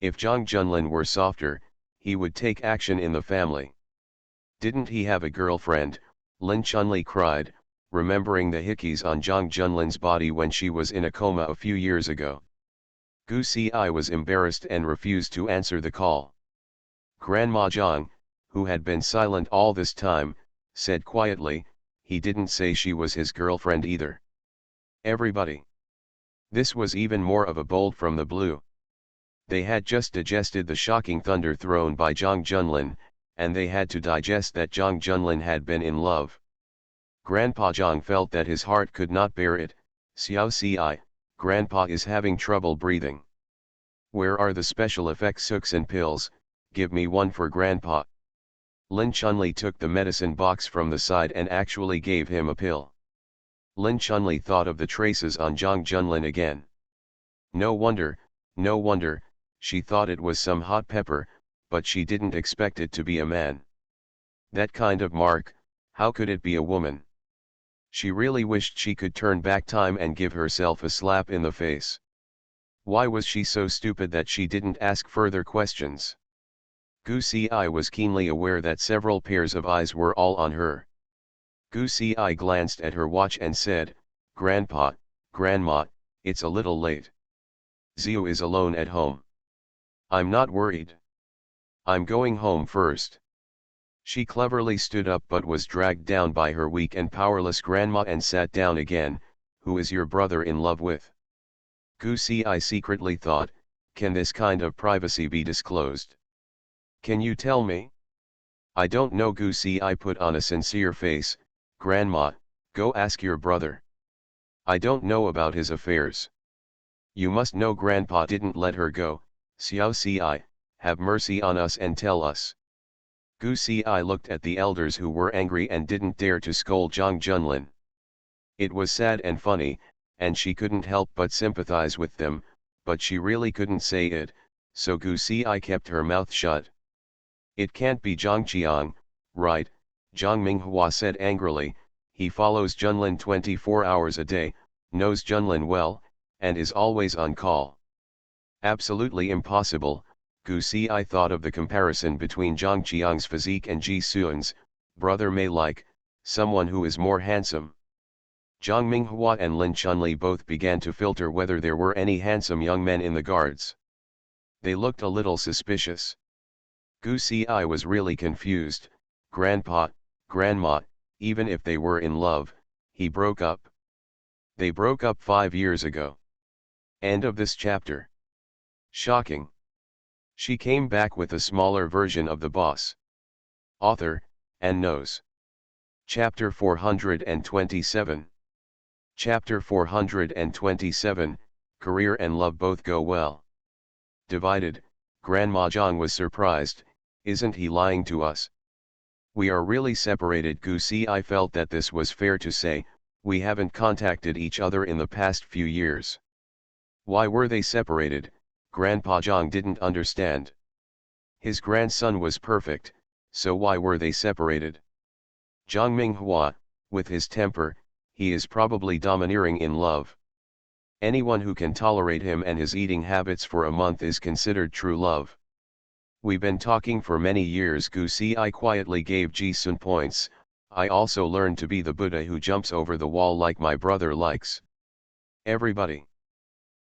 If Zhang Junlin were softer, he would take action in the family. Didn't he have a girlfriend? Lin Chunli cried, remembering the hickeys on Zhang Junlin's body when she was in a coma a few years ago. Gu Si I was embarrassed and refused to answer the call. Grandma Zhang, who had been silent all this time, said quietly, he didn't say she was his girlfriend either. Everybody. This was even more of a bolt from the blue. They had just digested the shocking thunder thrown by Zhang Junlin, and they had to digest that Zhang Junlin had been in love. Grandpa Zhang felt that his heart could not bear it. Xiao Ci, Grandpa is having trouble breathing. Where are the special effects hooks and pills? Give me one for Grandpa. Lin Chunli took the medicine box from the side and actually gave him a pill. Lin Chunli thought of the traces on Zhang Junlin again. No wonder, she thought it was some hot pepper, but she didn't expect it to be a man. That kind of mark, how could it be a woman? She really wished she could turn back time and give herself a slap in the face. Why was she so stupid that she didn't ask further questions? Gu Si I was keenly aware that several pairs of eyes were all on her. Gu Si I glanced at her watch and said, Grandpa, Grandma, it's a little late. Xiu is alone at home. I'm not worried. I'm going home first. She cleverly stood up but was dragged down by her weak and powerless grandma and sat down again. Who is your brother in love with? Gu Si I secretly thought, can this kind of privacy be disclosed? Can you tell me? I don't know. Gu Si I put on a sincere face. Grandma, go ask your brother. I don't know about his affairs. You must know Grandpa didn't let her go. Xiao Ci, have mercy on us and tell us. Gu Si I looked at the elders who were angry and didn't dare to scold Zhang Junlin. It was sad and funny, and she couldn't help but sympathize with them, but she really couldn't say it, so Gu Si kept her mouth shut. It can't be Zhang Qiang, right? Zhang Minghua said angrily. He follows Junlin 24 hours a day, knows Junlin well, and is always on call. Absolutely impossible. Gu Si thought of the comparison between Zhang Qiang's physique and Ji Xuan's, brother may like, someone who is more handsome. Zhang Minghua and Lin Chunli both began to filter whether there were any handsome young men in the guards. They looked a little suspicious. Gu Si was really confused. Grandpa, Grandma, even if they were in love, he broke up. They broke up 5 years ago. End of this chapter. Shocking. She came back with a smaller version of the boss. Author, and knows. Chapter 427. Chapter 427, Career and Love Both Go Well. Divided, Grandma Zhang was surprised. Isn't he lying to us? We are really separated. Gu Si felt that this was fair to say. We haven't contacted each other in the past few years. Why were they separated? Grandpa Zhang didn't understand. His grandson was perfect, so why were they separated? Zhang Minghua, with his temper, he is probably domineering in love. Anyone who can tolerate him and his eating habits for a month is considered true love. We've been talking for many years. Gu Si quietly gave Ji Sun points. I also learned to be the Buddha who jumps over the wall like my brother likes. Everybody.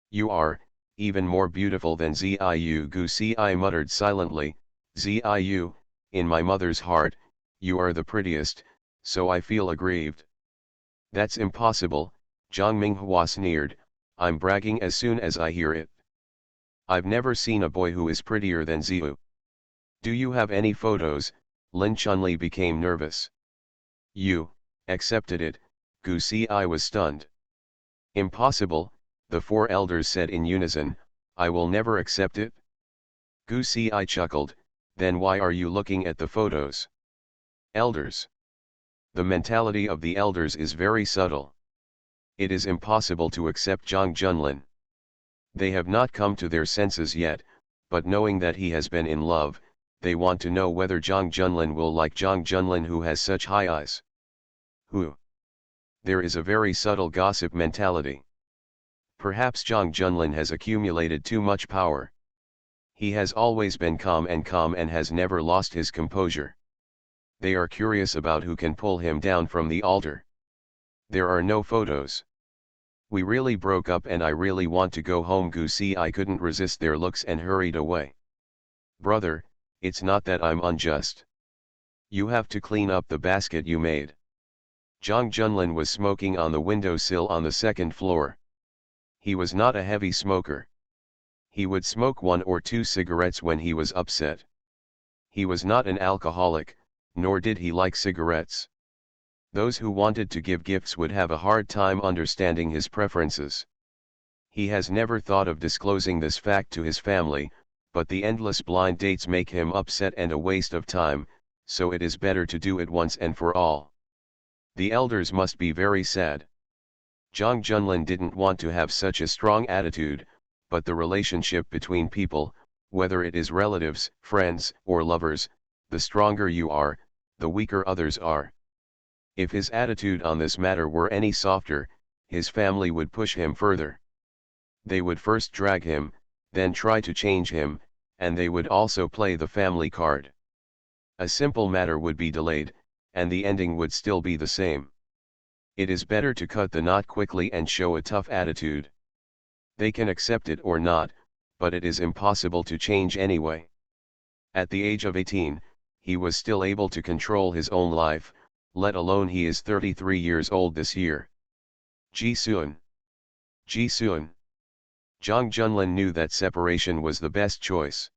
You are, even more beautiful than Ziyu. Gu Si muttered silently. Ziyu, in my mother's heart, you are the prettiest, so I feel aggrieved. That's impossible, Zhang Minghua sneered. I'm bragging as soon as I hear it. I've never seen a boy who is prettier than Ziyu. Do you have any photos? Lin Chunli became nervous. You accepted it. Gu Si was stunned. Impossible, the 4 elders said in unison. I will never accept it. Gu Si chuckled. Then why are you looking at the photos? Elders. The mentality of the elders is very subtle. It is impossible to accept Zhang Junlin. They have not come to their senses yet, but knowing that he has been in love, they want to know whether Zhang Junlin will like Zhang Junlin who has such high eyes. Who? There is a very subtle gossip mentality. Perhaps Zhang Junlin has accumulated too much power. He has always been calm and has never lost his composure. They are curious about who can pull him down from the altar. There are no photos. We really broke up and I really want to go home. Gu Si couldn't resist their looks and hurried away. Brother, it's not that I'm unjust. You have to clean up the basket you made. Zhang Junlin was smoking on the windowsill on the 2nd floor. He was not a heavy smoker. He would smoke 1 or 2 cigarettes when he was upset. He was not an alcoholic, nor did he like cigarettes. Those who wanted to give gifts would have a hard time understanding his preferences. He has never thought of disclosing this fact to his family, but the endless blind dates make him upset and a waste of time, so it is better to do it once and for all. The elders must be very sad. Zhang Junlin didn't want to have such a strong attitude, but the relationship between people, whether it is relatives, friends, or lovers, the stronger you are, the weaker others are. If his attitude on this matter were any softer, his family would push him further. They would first drag him, then try to change him, and they would also play the family card. A simple matter would be delayed, and the ending would still be the same. It is better to cut the knot quickly and show a tough attitude. They can accept it or not, but it is impossible to change anyway. At the age of 18, he was still able to control his own life, let alone he is 33 years old this year. Ji Sun. Ji Sun. Zhang Junlin knew that separation was the best choice.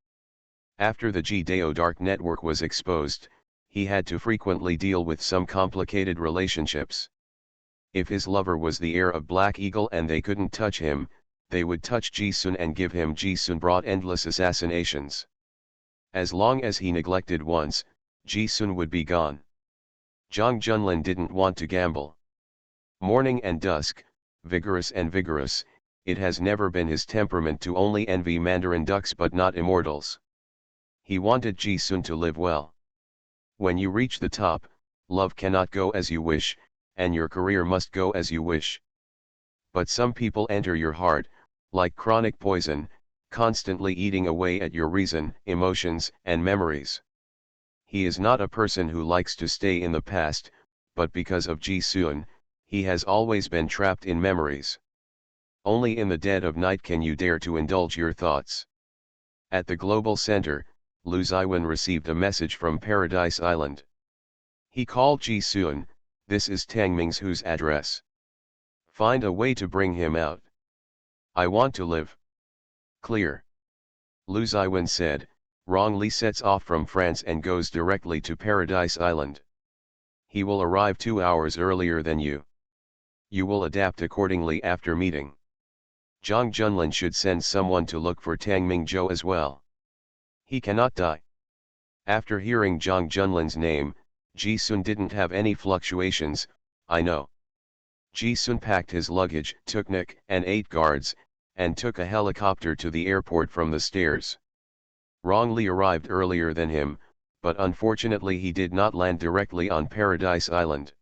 After the Ji-Dao dark network was exposed, he had to frequently deal with some complicated relationships. If his lover was the heir of Black Eagle and they couldn't touch him, they would touch Ji Sun and give him. Ji Sun brought endless assassinations. As long as he neglected once, Ji Sun would be gone. Zhang Junlin didn't want to gamble. Morning and dusk, vigorous and vigorous. It has never been his temperament to only envy Mandarin ducks but not immortals. He wanted Ji-sun to live well. When you reach the top, love cannot go as you wish, and your career must go as you wish. But some people enter your heart, like chronic poison, constantly eating away at your reason, emotions, and memories. He is not a person who likes to stay in the past, but because of Ji-sun, he has always been trapped in memories. Only in the dead of night can you dare to indulge your thoughts. At the global center, Lu Ziwen received a message from Paradise Island. He called Ji-sun, this is Tang Mingzhu's address. Find a way to bring him out. I want to live. Clear. Lu Ziwen said. Rong Li sets off from France and goes directly to Paradise Island. He will arrive 2 hours earlier than you. You will adapt accordingly after meeting. Zhang Junlin should send someone to look for Tang Mingzhou as well. He cannot die. After hearing Zhang Junlin's name, Ji-sun didn't have any fluctuations. I know. Ji-sun packed his luggage, took Nick and 8 guards, and took a helicopter to the airport from the stairs. Rong Li arrived earlier than him, but unfortunately he did not land directly on Paradise Island.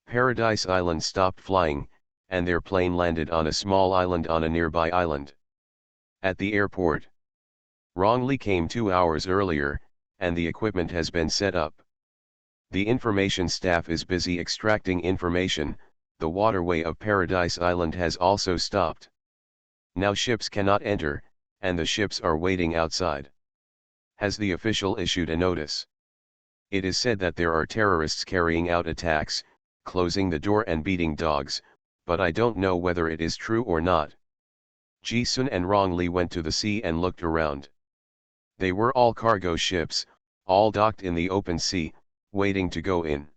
Paradise Island stopped flying, and their plane landed on a small island on a nearby island. At the airport, Rong Li came 2 hours earlier, and the equipment has been set up. The information staff is busy extracting information. The waterway of Paradise Island has also stopped. Now ships cannot enter, and the ships are waiting outside. Has the official issued a notice? It is said that there are terrorists carrying out attacks, closing the door and beating dogs, but I don't know whether it is true or not. Ji-sun and Rong Li went to the sea and looked around. They were all cargo ships, all docked in the open sea, waiting to go in.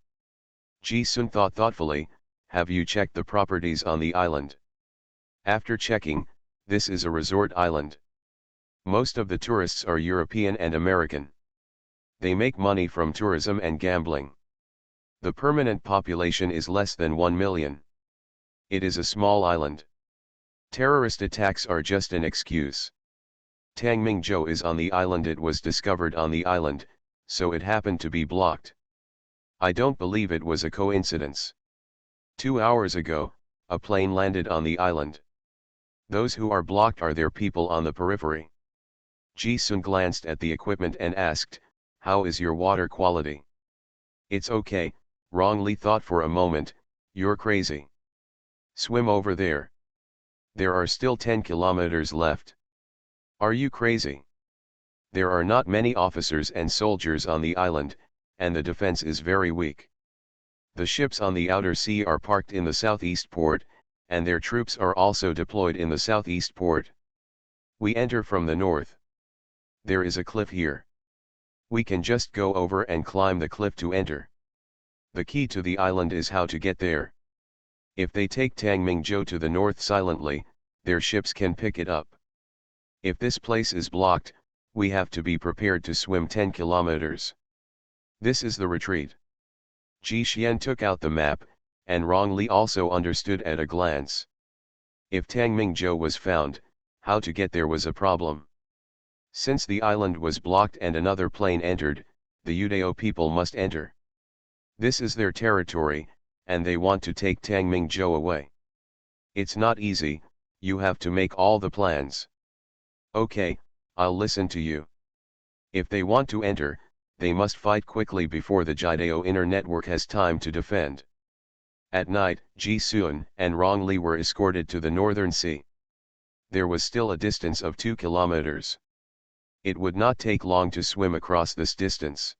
Ji-sun thought thoughtfully, have you checked the properties on the island? After checking, this is a resort island. Most of the tourists are European and American. They make money from tourism and gambling. The permanent population is less than 1 million. It is a small island. Terrorist attacks are just an excuse. Tang Mingzhou is on the island. It was discovered on the island, so it happened to be blocked. I don't believe it was a coincidence. 2 hours ago, a plane landed on the island. Those who are blocked are their people on the periphery. Ji-sun glanced at the equipment and asked, how is your water quality? It's okay. Rong Li thought for a moment, you're crazy. Swim over there. There are still 10 kilometers left. Are you crazy? There are not many officers and soldiers on the island, and the defense is very weak. The ships on the outer sea are parked in the southeast port, and their troops are also deployed in the southeast port. We enter from the north. There is a cliff here. We can just go over and climb the cliff to enter. The key to the island is how to get there. If they take Tang Mingzhou to the north silently, their ships can pick it up. If this place is blocked, we have to be prepared to swim 10 kilometers. This is the retreat. Ji Xian took out the map, and Rong Li also understood at a glance. If Tang Mingzhou was found, how to get there was a problem. Since the island was blocked and another plane entered, the Udao people must enter. This is their territory, and they want to take Tang Mingzhou away. It's not easy, you have to make all the plans. Okay, I'll listen to you. If they want to enter, they must fight quickly before the Jidao inner network has time to defend. At night, Ji-sun and Rong Li were escorted to the northern sea. There was still a distance of 2 kilometers. It would not take long to swim across this distance.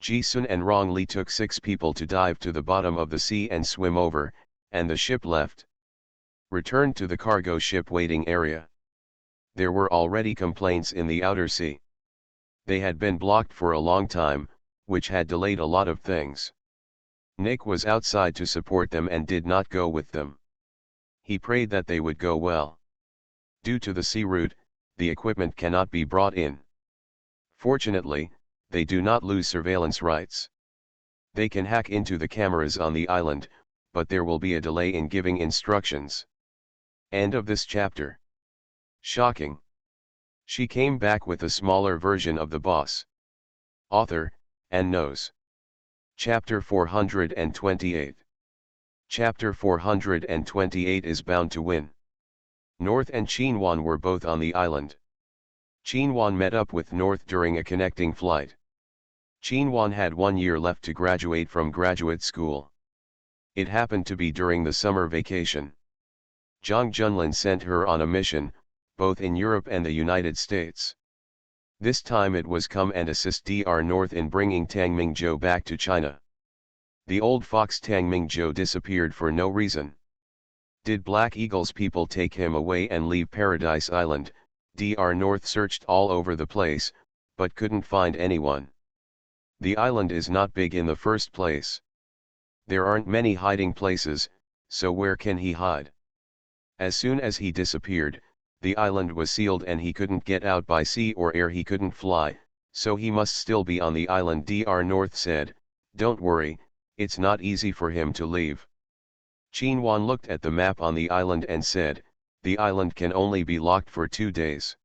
Ji-sun and Rong Li took 6 people to dive to the bottom of the sea and swim over, and the ship left. Returned to the cargo ship waiting area. There were already complaints in the outer sea. They had been blocked for a long time, which had delayed a lot of things. Nick was outside to support them and did not go with them. He prayed that they would go well. Due to the sea route, the equipment cannot be brought in. Fortunately, they do not lose surveillance rights. They can hack into the cameras on the island, but there will be a delay in giving instructions. End of this chapter. Shocking. She came back with a smaller version of the boss. Author, and knows. Chapter 428. Chapter 428 is bound to win. North and Qinhuan were both on the island. Qinhuan met up with North during a connecting flight. Qinhuan had 1 year left to graduate from graduate school. It happened to be during the summer vacation. Zhang Junlin sent her on a mission, both in Europe and the United States. This time it was come and assist Dr. North in bringing Tang Mingzhou back to China. The old fox Tang Mingzhou disappeared for no reason. Did Black Eagle's people take him away and leave Paradise Island? Dr. North searched all over the place, but couldn't find anyone. The island is not big in the first place. There aren't many hiding places, so where can he hide? As soon as he disappeared, the island was sealed and he couldn't get out by sea or air, he couldn't fly, so he must still be on the island. Dr. North said, "Don't worry, it's not easy for him to leave." Qinhuan looked at the map on the island and said, "The island can only be locked for 2 days.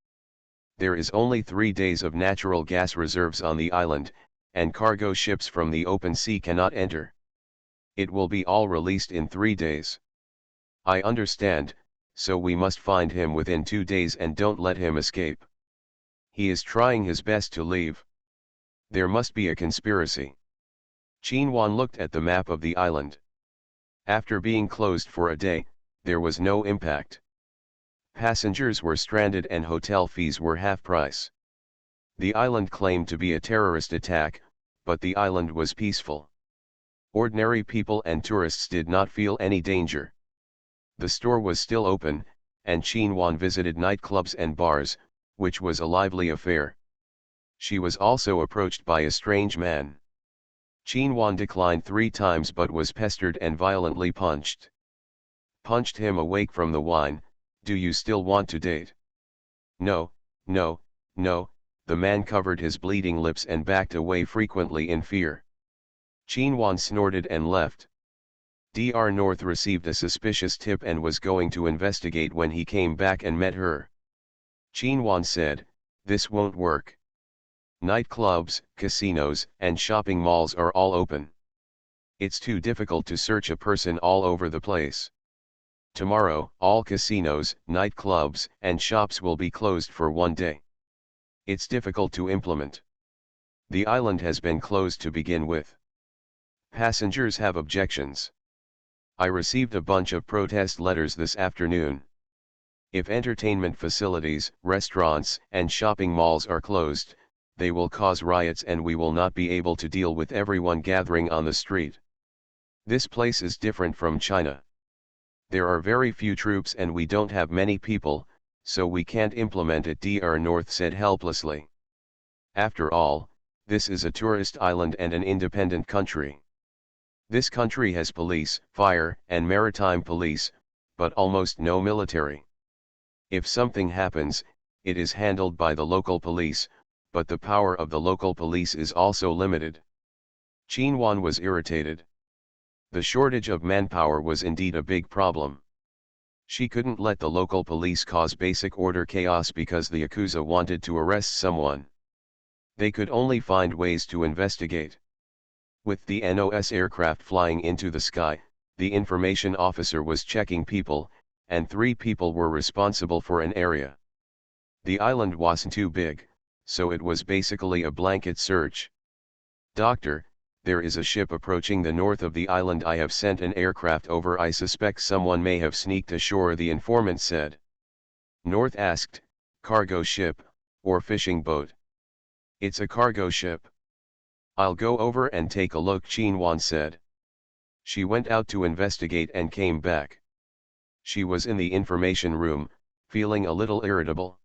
There is only 3 days of natural gas reserves on the island, and cargo ships from the open sea cannot enter. It will be all released in 3 days. I understand, so we must find him within 2 days and don't let him escape. He is trying his best to leave. There must be a conspiracy." Qinhuan looked at the map of the island. After being closed for a day, there was no impact. Passengers were stranded and hotel fees were half price. The island claimed to be a terrorist attack, but the island was peaceful. Ordinary people and tourists did not feel any danger. The store was still open, and Qinhuan visited nightclubs and bars, which was a lively affair. She was also approached by a strange man. Qinhuan declined 3 times but was pestered and violently punched. Punched him awake from the wine. "Do you still want to date?" "No, no, no." The man covered his bleeding lips and backed away frequently in fear. Qinhuan snorted and left. Dr. North received a suspicious tip and was going to investigate when he came back and met her. Qinhuan said, "This won't work. Nightclubs, casinos, and shopping malls are all open. It's too difficult to search a person all over the place. Tomorrow, all casinos, nightclubs, and shops will be closed for 1 day. It's difficult to implement. The island has been closed to begin with. Passengers have objections. I received a bunch of protest letters this afternoon. If entertainment facilities, restaurants, and shopping malls are closed, they will cause riots and we will not be able to deal with everyone gathering on the street. This place is different from China. There are very few troops and we don't have many people, so we can't implement it," Dr. North said helplessly. "After all, this is a tourist island and an independent country. This country has police, fire, and maritime police, but almost no military. If something happens, it is handled by the local police, but the power of the local police is also limited." Qinhuan was irritated. The shortage of manpower was indeed a big problem. She couldn't let the local police cause basic order chaos because the Yakuza wanted to arrest someone. They could only find ways to investigate. With the NOS aircraft flying into the sky, the information officer was checking people, and 3 people were responsible for an area. The island wasn't too big, so it was basically a blanket search. "Doctor, there is a ship approaching the north of the island. I have sent an aircraft over. I suspect someone may have sneaked ashore," the informant said. North asked, "Cargo ship, or fishing boat?" "It's a cargo ship." "I'll go over and take a look," Qinhuan said. She went out to investigate and came back. She was in the information room, feeling a little irritable.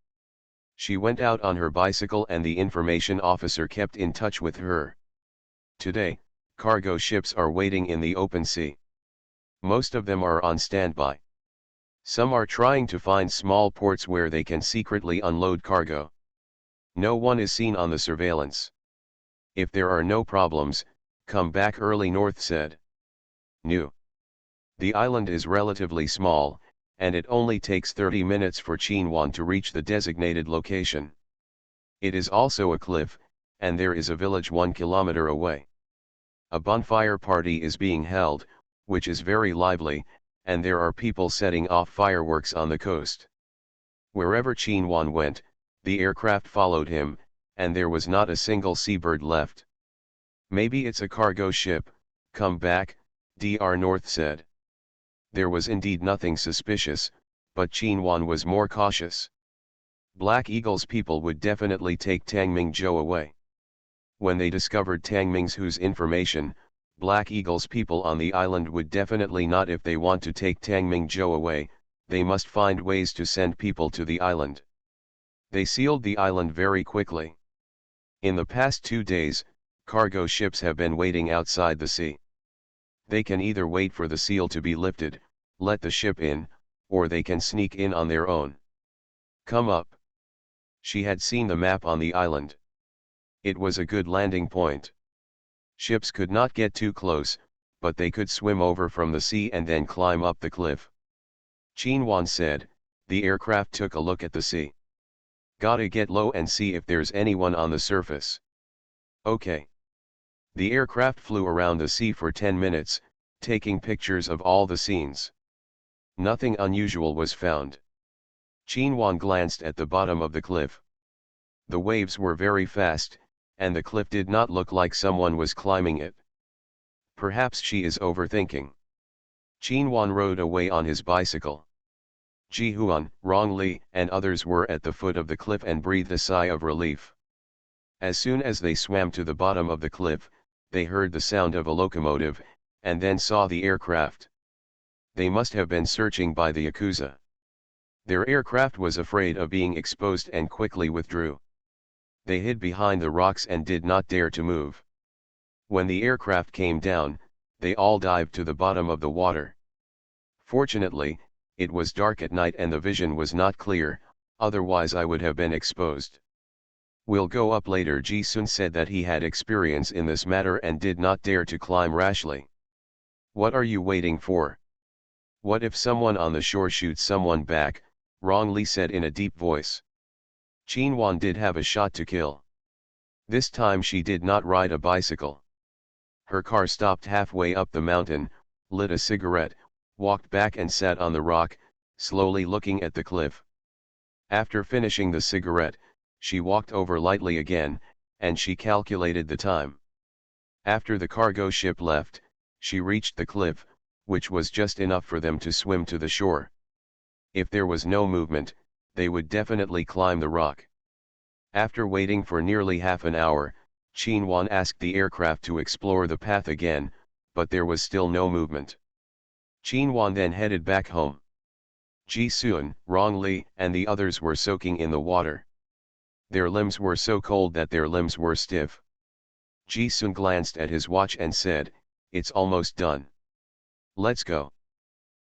She went out on her bicycle and the information officer kept in touch with her. Today, cargo ships are waiting in the open sea. Most of them are on standby. Some are trying to find small ports where they can secretly unload cargo. No one is seen on the surveillance. If there are no problems, come back early, North said. New. The island is relatively small, and it only takes 30 minutes for Chinwan to reach the designated location. It is also a cliff, and there is a village 1 kilometer away. A bonfire party is being held, which is very lively, and there are people setting off fireworks on the coast. Wherever Chinwan went, the aircraft followed him, and there was not a single seabird left. Maybe it's a cargo ship, come back, Dr. North said. There was indeed nothing suspicious, but Chinwan was more cautious. Black Eagle's people would definitely take Tang Mingzhou away. When they discovered Tang Mingzhou's information, Black Eagle's people on the island would definitely not. If they want to take Tang Mingzhou away, they must find ways to send people to the island. They sealed the island very quickly. In the past 2 days, cargo ships have been waiting outside the sea. They can either wait for the seal to be lifted, let the ship in, or they can sneak in on their own. Come up. She had seen the map on the island. It was a good landing point. Ships could not get too close, but they could swim over from the sea and then climb up the cliff. Chinwan said. The aircraft took a look at the sea. Gotta get low and see if there's anyone on the surface. Okay. The aircraft flew around the sea for 10 minutes, taking pictures of all the scenes. Nothing unusual was found. Chinwan glanced at the bottom of the cliff. The waves were very fast, and the cliff did not look like someone was climbing it. Perhaps she is overthinking. Chinwan rode away on his bicycle. Ji Huan, Rong Li, and others were at the foot of the cliff and breathed a sigh of relief. As soon as they swam to the bottom of the cliff, they heard the sound of a locomotive, and then saw the aircraft. They must have been searching by the Yakuza. Their aircraft was afraid of being exposed and quickly withdrew. They hid behind the rocks and did not dare to move. When the aircraft came down, they all dived to the bottom of the water. Fortunately, it was dark at night and the vision was not clear, otherwise I would have been exposed. We'll go up later. Ji Sun said that he had experience in this matter and did not dare to climb rashly. What are you waiting for? What if someone on the shore shoots someone back? Rong Li said in a deep voice. Chinwan did have a shot to kill. This time she did not ride a bicycle. Her car stopped halfway up the mountain, lit a cigarette, walked back and sat on the rock, slowly looking at the cliff. After finishing the cigarette, she walked over lightly again, and she calculated the time. After the cargo ship left, she reached the cliff, which was just enough for them to swim to the shore. If there was no movement, they would definitely climb the rock. After waiting for nearly half an hour, Chinwan asked the aircraft to explore the path again, but there was still no movement. Chinwan then headed back home. Ji Sun, Rong Li, and the others were soaking in the water. Their limbs were so cold that their limbs were stiff. Ji Sun glanced at his watch and said, "It's almost done. Let's go."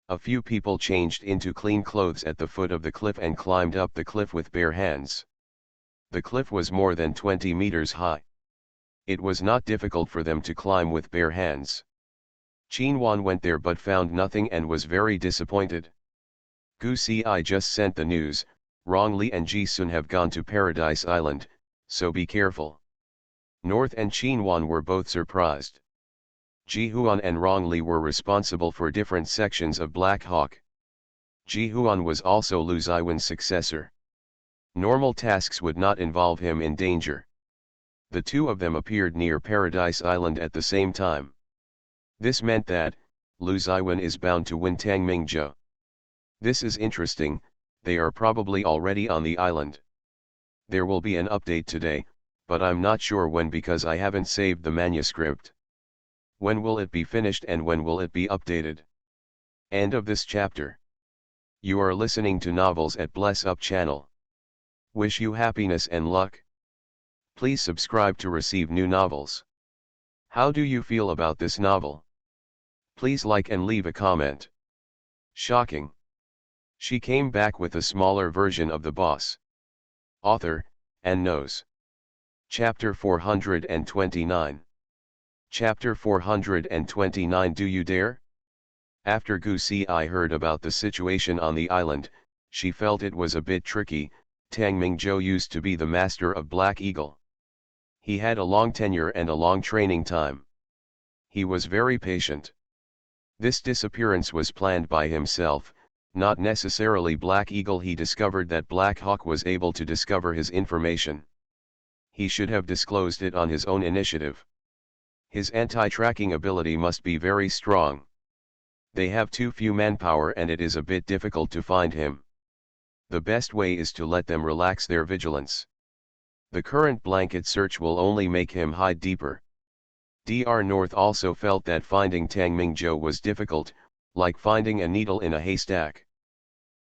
A few people changed into clean clothes at the foot of the cliff and climbed up the cliff with bare hands. The cliff was more than 20 meters high. It was not difficult for them to climb with bare hands. Chinwan went there but found nothing and was very disappointed. Gu Si just sent the news, Rong Li and Ji Sun have gone to Paradise Island, so be careful. North and Chinwan were both surprised. Ji Huan and Rong Li were responsible for different sections of Black Hawk. Ji Huan was also Lu Ziwen's successor. Normal tasks would not involve him in danger. The two of them appeared near Paradise Island at the same time. This meant that, Lu Ziwen is bound to win Tang Mingzhou. This is interesting, they are probably already on the island. There will be an update today, but I'm not sure when because I haven't saved the manuscript. When will it be finished and when will it be updated? End of this chapter. You are listening to Novels at Bless Up channel. Wish you happiness and luck. Please subscribe to receive new novels. How do you feel about this novel? Please like and leave a comment. Shocking. She came back with a smaller version of the boss. Author, and knows. Chapter 429. Chapter 429. Do you dare? After Gu Xi heard about the situation on the island, she felt it was a bit tricky. Tang Mingzhou used to be the master of Black Eagle. He had a long tenure and a long training time. He was very patient. This disappearance was planned by himself, not necessarily Black Eagle. He discovered that Black Hawk was able to discover his information. He should have disclosed it on his own initiative. His anti-tracking ability must be very strong. They have too few manpower and it is a bit difficult to find him. The best way is to let them relax their vigilance. The current blanket search will only make him hide deeper. Dr. North also felt that finding Tang Mingzhou was difficult, like finding a needle in a haystack.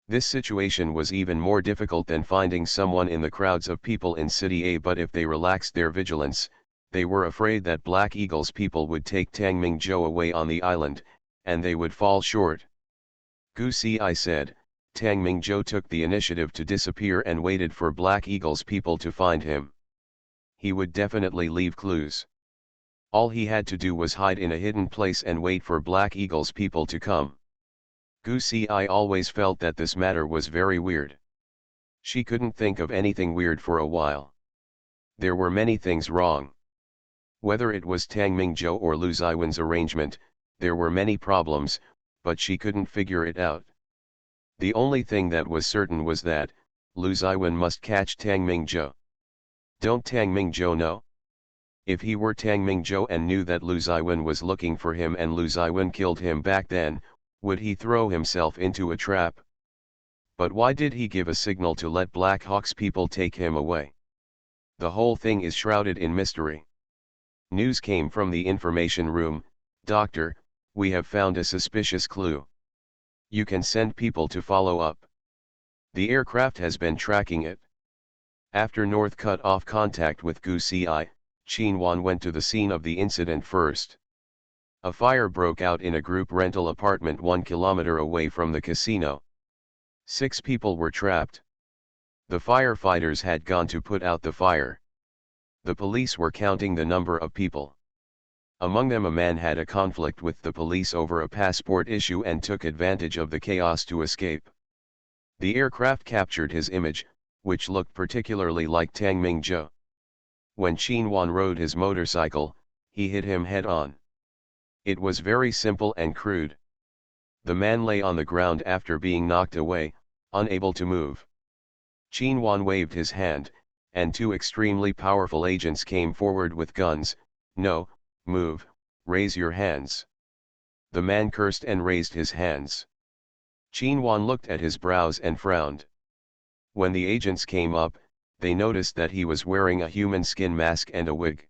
This situation was even more difficult than finding someone in the crowds of people in City A, but if they relaxed their vigilance, they were afraid that Black Eagle's people would take Tang Mingzhou away on the island, and they would fall short. Gu Xi said, Tang Mingzhou took the initiative to disappear and waited for Black Eagle's people to find him. He would definitely leave clues. All he had to do was hide in a hidden place and wait for Black Eagle's people to come. Gu Xi always felt that this matter was very weird. She couldn't think of anything weird for a while. There were many things wrong. Whether it was Tang Mingzhou or Lu Ziwen's arrangement, there were many problems, but she couldn't figure it out. The only thing that was certain was that Lu Ziwen must catch Tang Mingzhou. Don't Tang Mingzhou know? If he were Tang Mingzhou and knew that Lu Ziwen was looking for him and Lu Ziwen killed him back then, would he throw himself into a trap? But why did he give a signal to let Black Hawk's people take him away? The whole thing is shrouded in mystery. News came from the information room, Doctor, we have found a suspicious clue. You can send people to follow up. The aircraft has been tracking it. After North cut off contact with Gu Xi, Qin went to the scene of the incident first. A fire broke out in a group rental apartment 1 kilometer away from the casino. 6 people were trapped. The firefighters had gone to put out the fire. The police were counting the number of people. Among them a man had a conflict with the police over a passport issue and took advantage of the chaos to escape. The aircraft captured his image, which looked particularly like Tang Mingzhou. When Qin rode his motorcycle, he hit him head-on. It was very simple and crude. The man lay on the ground after being knocked away, unable to move. Qin waved his hand, and 2 extremely powerful agents came forward with guns. No, move, raise your hands. The man cursed and raised his hands. Qin looked at his brows and frowned. When the agents came up, they noticed that he was wearing a human skin mask and a wig.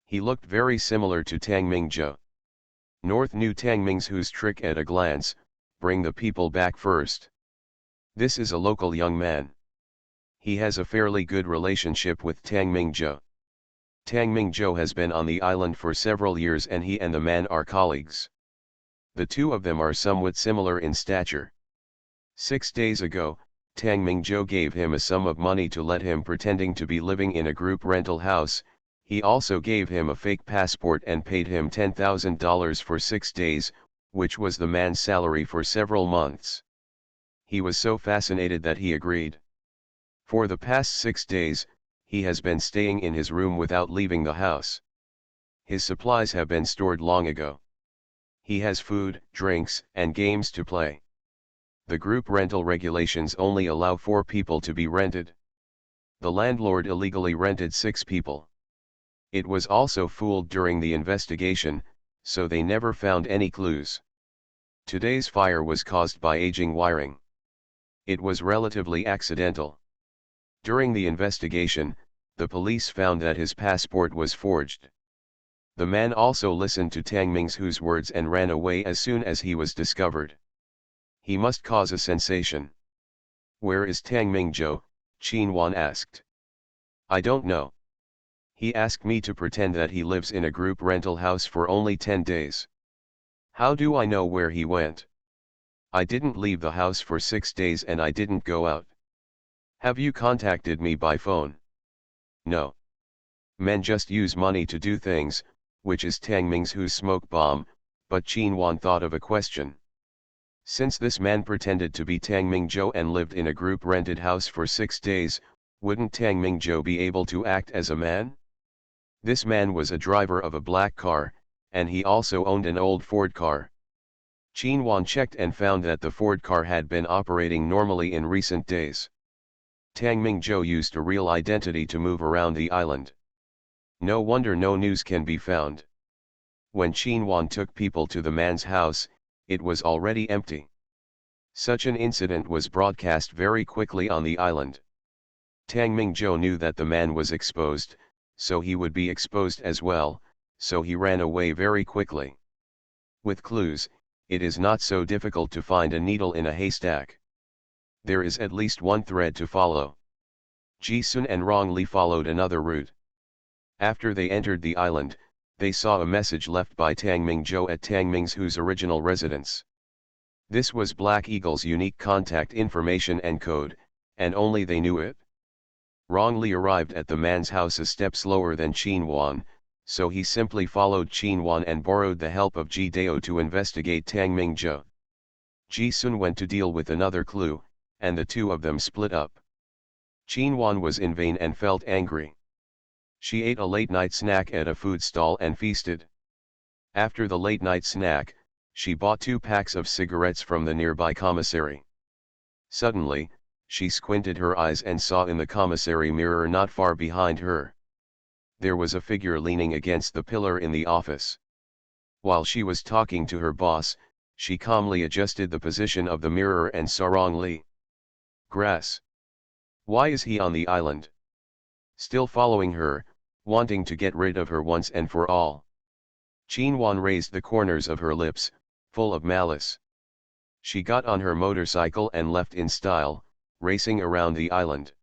He looked very similar to Tang Mingzhou. North knew Tang Mingzhou's trick at a glance: bring the people back first. This is a local young man. He has a fairly good relationship with Tang Mingzhou. Tang Mingzhou has been on the island for several years and he and the man are colleagues. The two of them are somewhat similar in stature. 6 days ago, Tang Mingzhou gave him a sum of money to let him pretending to be living in a group rental house. He also gave him a fake passport and paid him $10,000 for 6 days, which was the man's salary for several months. He was so fascinated that he agreed. For the past 6 days, he has been staying in his room without leaving the house. His supplies have been stored long ago. He has food, drinks, and games to play. The group rental regulations only allow 4 people to be rented. The landlord illegally rented 6 people. It was also fooled during the investigation, so they never found any clues. Today's fire was caused by aging wiring. It was relatively accidental. During the investigation, the police found that his passport was forged. The man also listened to Tang Mingzhou's words and ran away as soon as he was discovered. He must cause a sensation. Where is Tang Mingzhou? Qin asked. I don't know. He asked me to pretend that he lives in a group rental house for only 10 days. How do I know where he went? I didn't leave the house for 6 days and I didn't go out. Have you contacted me by phone? No. Men just use money to do things, which is Tang Mingzhou's smoke bomb, but Qin thought of a question. Since this man pretended to be Tang Mingzhou and lived in a group rented house for 6 days, wouldn't Tang Mingzhou be able to act as a man? This man was a driver of a black car, and he also owned an old Ford car. Qin Wan checked and found that the Ford car had been operating normally in recent days. Tang Mingzhou used a real identity to move around the island. No wonder no news can be found. When Qin Wan took people to the man's house, it was already empty. Such an incident was broadcast very quickly on the island. Tang Mingzhou knew that the man was exposed, so he would be exposed as well, so he ran away very quickly. With clues, it is not so difficult to find a needle in a haystack. There is at least one thread to follow. Ji Sun and Rong Li followed another route. After they entered the island, they saw a message left by Tang Mingzhou at Tang Mingzhu's original residence. This was Black Eagle's unique contact information and code, and only they knew it. Rong Li arrived at the man's house a step slower than Qin Wan, so he simply followed Qin Wan and borrowed the help of Ji Dao to investigate Tang Mingzhou. Ji Sun went to deal with another clue, and the two of them split up. Qin Wan was in vain and felt angry. She ate a late-night snack at a food stall and feasted. After the late-night snack, she bought 2 packs of cigarettes from the nearby commissary. Suddenly, she squinted her eyes and saw in the commissary mirror not far behind her. There was a figure leaning against the pillar in the office. While she was talking to her boss, she calmly adjusted the position of the mirror and saw Rong Li. Grass. Why is he on the island? Still following her, wanting to get rid of her once and for all. Qin Wan raised the corners of her lips, full of malice. She got on her motorcycle and left in style, racing around the island.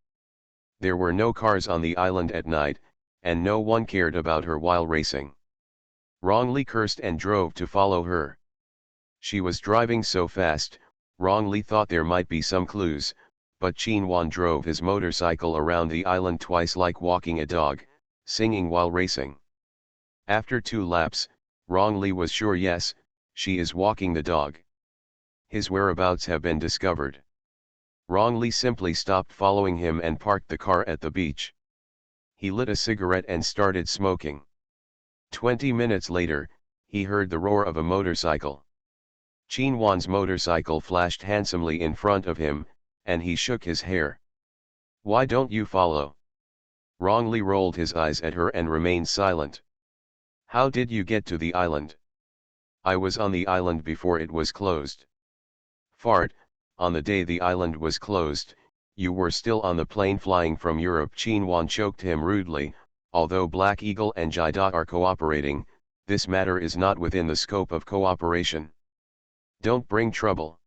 There were no cars on the island at night, and no one cared about her while racing. Rong Li cursed and drove to follow her. She was driving so fast, Rong Li thought there might be some clues, but Qin Wan drove his motorcycle around the island twice like walking a dog, singing while racing. After 2 laps, Rong Li was sure yes, she is walking the dog. His whereabouts have been discovered. Rong Li simply stopped following him and parked the car at the beach. He lit a cigarette and started smoking. 20 minutes later, he heard the roar of a motorcycle. Qin Wan's motorcycle flashed handsomely in front of him, and he shook his hair. Why don't you follow? Rong Li rolled his eyes at her and remained silent. How did you get to the island? I was on the island before it was closed. Fart, on the day the island was closed, you were still on the plane flying from Europe. Qin Wan choked him rudely. Although Black Eagle and Jida are cooperating, this matter is not within the scope of cooperation. Don't bring trouble.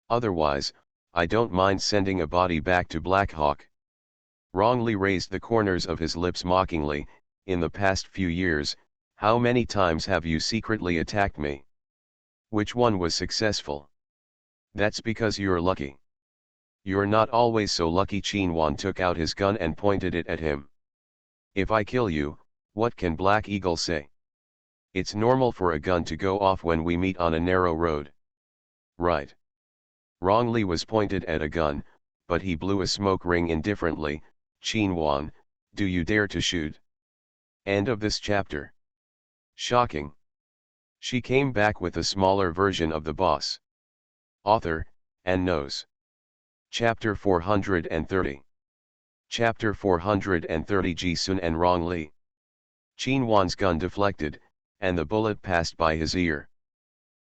Otherwise, I don't mind sending a body back to Black Hawk. Rong Li raised the corners of his lips mockingly. In the past few years, how many times have you secretly attacked me? Which one was successful? That's because you're lucky. You're not always so lucky. Qin Wan took out his gun and pointed it at him. If I kill you, what can Black Eagle say? It's normal for a gun to go off when we meet on a narrow road. Right. Rong Li was pointed at a gun, but he blew a smoke ring indifferently. Qin Wan, do you dare to shoot? End of this chapter. Shocking. She came back with a smaller version of the boss. Author, and knows. Chapter 430. Chapter 430. Ji Sun and Rong Li. Qin Wan's gun deflected, and the bullet passed by his ear.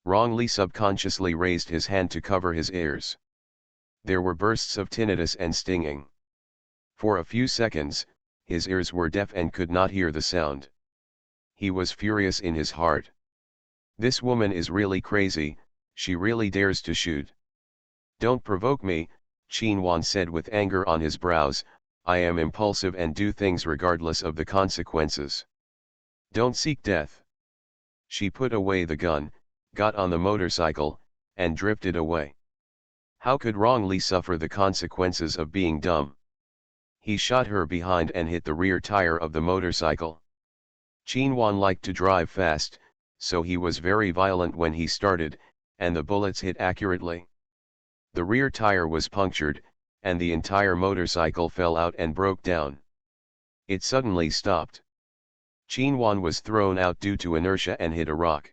Rong Li subconsciously raised his hand to cover his ears. There were bursts of tinnitus and stinging. For a few seconds, his ears were deaf and could not hear the sound. He was furious in his heart. This woman is really crazy, she really dares to shoot. Don't provoke me, Qin Wan said with anger on his brows. I am impulsive and do things regardless of the consequences. Don't seek death. She put away the gun, got on the motorcycle, and drifted away. How could Rong Li suffer the consequences of being dumb? He shot her behind and hit the rear tire of the motorcycle. Qin Wan liked to drive fast, so he was very violent when he started, and the bullets hit accurately. The rear tire was punctured, and the entire motorcycle fell out and broke down. It suddenly stopped. Chinwan was thrown out due to inertia and hit a rock.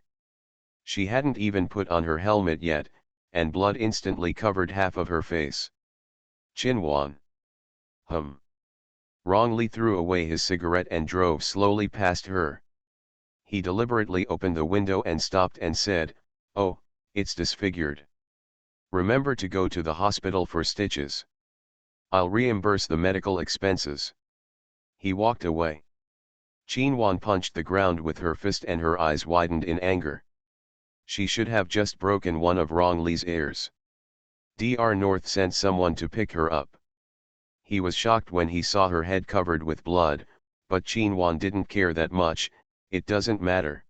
She hadn't even put on her helmet yet, and blood instantly covered half of her face. Chinwan. Wrongly threw away his cigarette and drove slowly past her. He deliberately opened the window and stopped and said, "Oh, it's disfigured. Remember to go to the hospital for stitches. I'll reimburse the medical expenses." He walked away. Chinwan punched the ground with her fist and her eyes widened in anger. She should have just broken one of Rong Li's ears. Dr. North sent someone to pick her up. He was shocked when he saw her head covered with blood, but Chinwan didn't care that much. "It doesn't matter."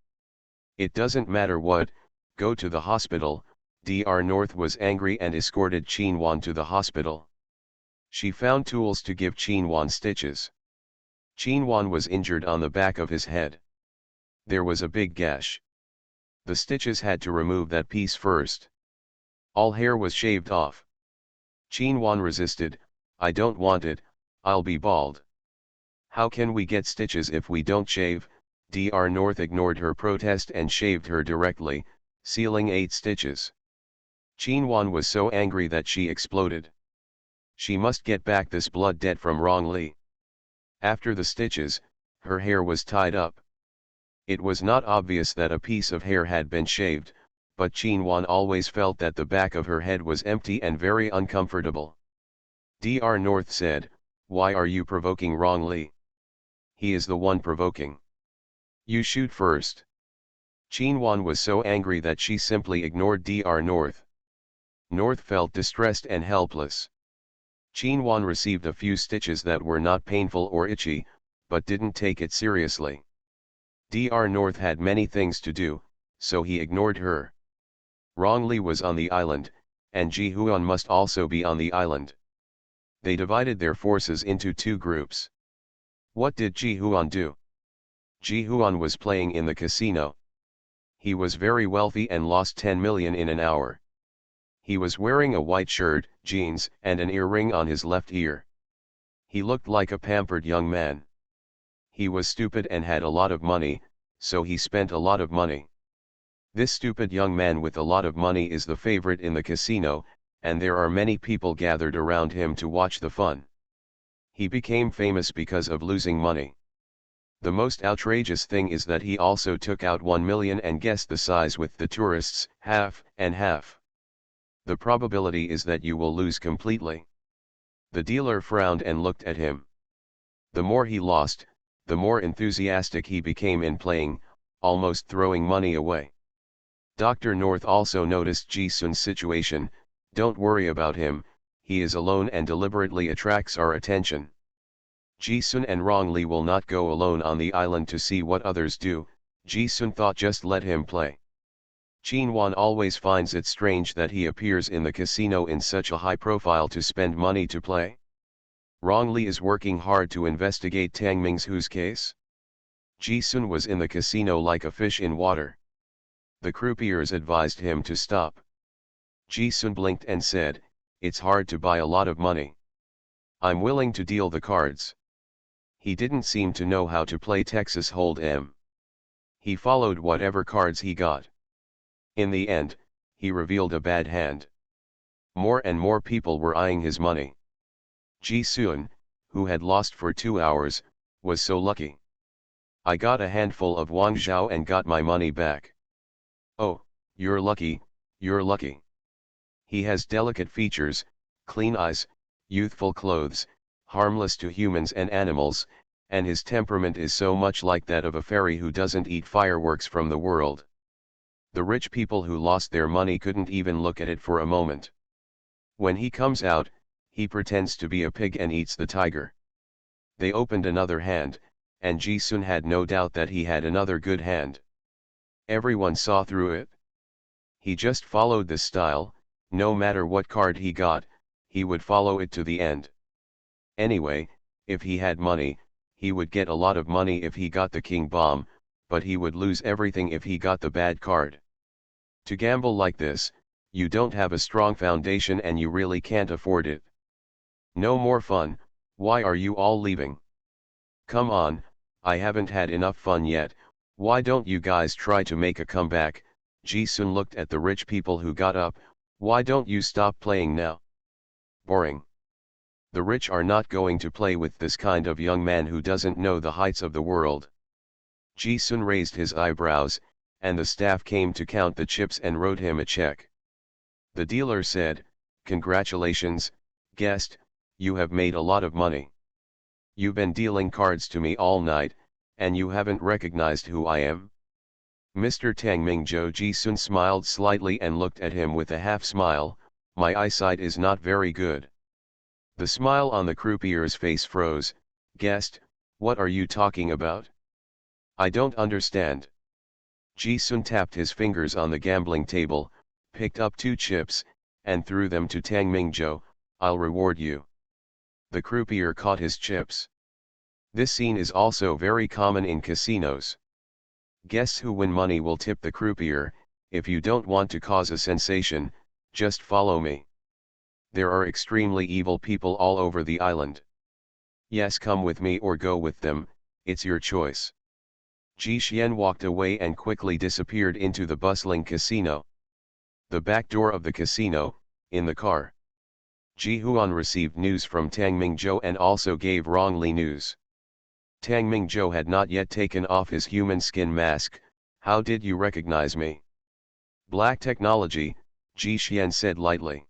"It doesn't matter what, go to the hospital." Dr. North was angry and escorted Chinwan to the hospital. She found tools to give Chinwan stitches. Chinwan was injured on the back of his head. There was a big gash. The stitches had to remove that piece first. All hair was shaved off. Chinwan resisted. "I don't want it, I'll be bald." "How can we get stitches if we don't shave?" Dr. North ignored her protest and shaved her directly, sealing 8 stitches. Chinwan was so angry that she exploded. She must get back this blood debt from Rong Li. After the stitches, her hair was tied up. It was not obvious that a piece of hair had been shaved, but Chinwan always felt that the back of her head was empty and very uncomfortable. Dr. North said, "Why are you provoking Rong Li? He is the one provoking. You shoot first." Chinwan was so angry that she simply ignored Dr. North. North felt distressed and helpless. Chinwan received a few stitches that were not painful or itchy, but didn't take it seriously. Dr. North had many things to do, so he ignored her. Rong Li was on the island, and Ji Huan must also be on the island. They divided their forces into 2 groups. What did Ji Huan do? Ji Huan was playing in the casino. He was very wealthy and lost 10 million in an hour. He was wearing a white shirt, jeans, and an earring on his left ear. He looked like a pampered young man. He was stupid and had a lot of money, so he spent a lot of money. This stupid young man with a lot of money is the favorite in the casino, and there are many people gathered around him to watch the fun. He became famous because of losing money. The most outrageous thing is that he also took out 1 million and guessed the size with the tourists, half and half. The probability is that you will lose completely. The dealer frowned and looked at him. The more he lost, the more enthusiastic he became in playing, almost throwing money away. Dr. North also noticed Ji Sun's situation. "Don't worry about him, he is alone and deliberately attracts our attention. Ji Sun and Rong Li will not go alone on the island to see what others do." Ji Sun thought, just let him play. Chinwan always finds it strange that he appears in the casino in such a high profile to spend money to play. Rong Li is working hard to investigate Tang Minghu's case. Ji Sun was in the casino like a fish in water. The croupiers advised him to stop. Ji Sun blinked and said, "It's hard to buy a lot of money. I'm willing to deal the cards." He didn't seem to know how to play Texas Hold'em. He followed whatever cards he got. In the end, he revealed a bad hand. More and more people were eyeing his money. Ji Sun, who had lost for 2 hours, was so lucky. "I got a handful of Wang Zhao and got my money back." "Oh, you're lucky, you're lucky." He has delicate features, clean eyes, youthful clothes, harmless to humans and animals, and his temperament is so much like that of a fairy who doesn't eat fireworks from the world. The rich people who lost their money couldn't even look at it for a moment. When he comes out, he pretends to be a pig and eats the tiger. They opened another hand, and Ji Sun had no doubt that he had another good hand. Everyone saw through it. He just followed this style. No matter what card he got, he would follow it to the end. Anyway, if he had money, he would get a lot of money if he got the king bomb, but he would lose everything if he got the bad card. To gamble like this, you don't have a strong foundation and you really can't afford it. No more fun, why are you all leaving? Come on, I haven't had enough fun yet, why don't you guys try to make a comeback? Ji-sun looked at the rich people who got up, why don't you stop playing now? Boring. The rich are not going to play with this kind of young man who doesn't know the heights of the world. Ji-sun raised his eyebrows, and the staff came to count the chips and wrote him a check. The dealer said, "Congratulations, guest, you have made a lot of money. You've been dealing cards to me all night, and you haven't recognized who I am?" Mr. Tang Mingzhou. Ji-sun smiled slightly and looked at him with a half-smile, "My eyesight is not very good." The smile on the croupier's face froze. "Guest, what are you talking about? I don't understand." Ji-sun tapped his fingers on the gambling table, picked up 2 chips, and threw them to Tang Mingzhou. "I'll reward you." The croupier caught his chips. This scene is also very common in casinos. Guests who win money will tip the croupier. "If you don't want to cause a sensation, just follow me. There are extremely evil people all over the island. Yes, come with me or go with them, it's your choice." Ji Xian walked away and quickly disappeared into the bustling casino. The back door of the casino, in the car. Ji Huan received news from Tang Mingzhou and also gave Rong Li news. Tang Mingzhou had not yet taken off his human skin mask. "How did you recognize me?" "Black technology," Ji Xian said lightly.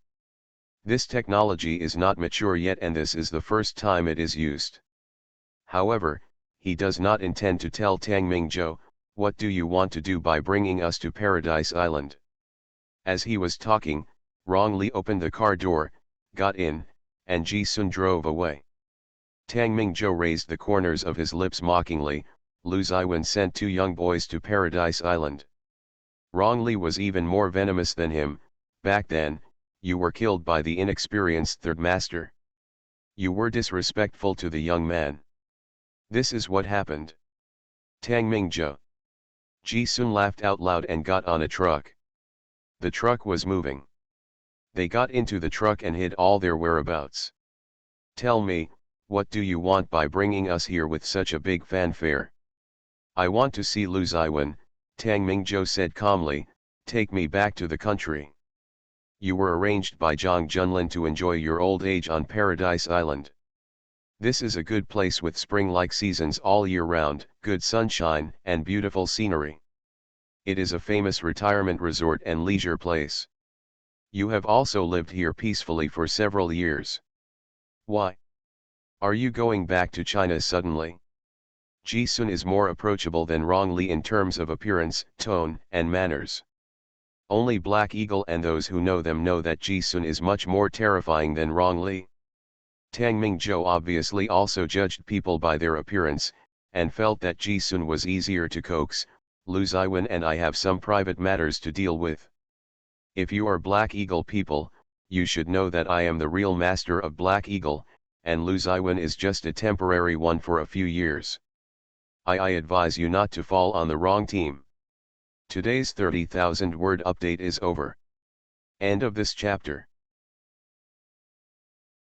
"This technology is not mature yet and this is the first time it is used." However, he does not intend to tell Tang Mingzhou, "What do you want to do by bringing us to Paradise Island?" As he was talking, Rong Li opened the car door, got in, and Ji-sun drove away. Tang Mingzhou raised the corners of his lips mockingly. "Lu Ziwen sent 2 young boys to Paradise Island. Rong Li was even more venomous than him. Back then, you were killed by the inexperienced third master. You were disrespectful to the young man. This is what happened." Tang Mingzhou. Ji-sun laughed out loud and got on a truck. The truck was moving. They got into the truck and hid all their whereabouts. "Tell me, what do you want by bringing us here with such a big fanfare?" "I want to see Lu Ziwen," Tang Mingzhou said calmly. "Take me back to the country. You were arranged by Zhang Junlin to enjoy your old age on Paradise Island. This is a good place with spring-like seasons all year round, good sunshine and beautiful scenery. It is a famous retirement resort and leisure place. You have also lived here peacefully for several years. Why are you going back to China suddenly?" Ji-sun is more approachable than Rong Li in terms of appearance, tone, and manners. Only Black Eagle and those who know them know that Ji-sun is much more terrifying than Rong Li. Tang Mingzhou obviously also judged people by their appearance, and felt that Ji-sun was easier to coax. "Lu Ziwen and I have some private matters to deal with. If you are Black Eagle people, you should know that I am the real master of Black Eagle, and Lu Ziwen is just a temporary one for a few years. I advise you not to fall on the wrong team." Today's 30,000 word update is over. End of this chapter.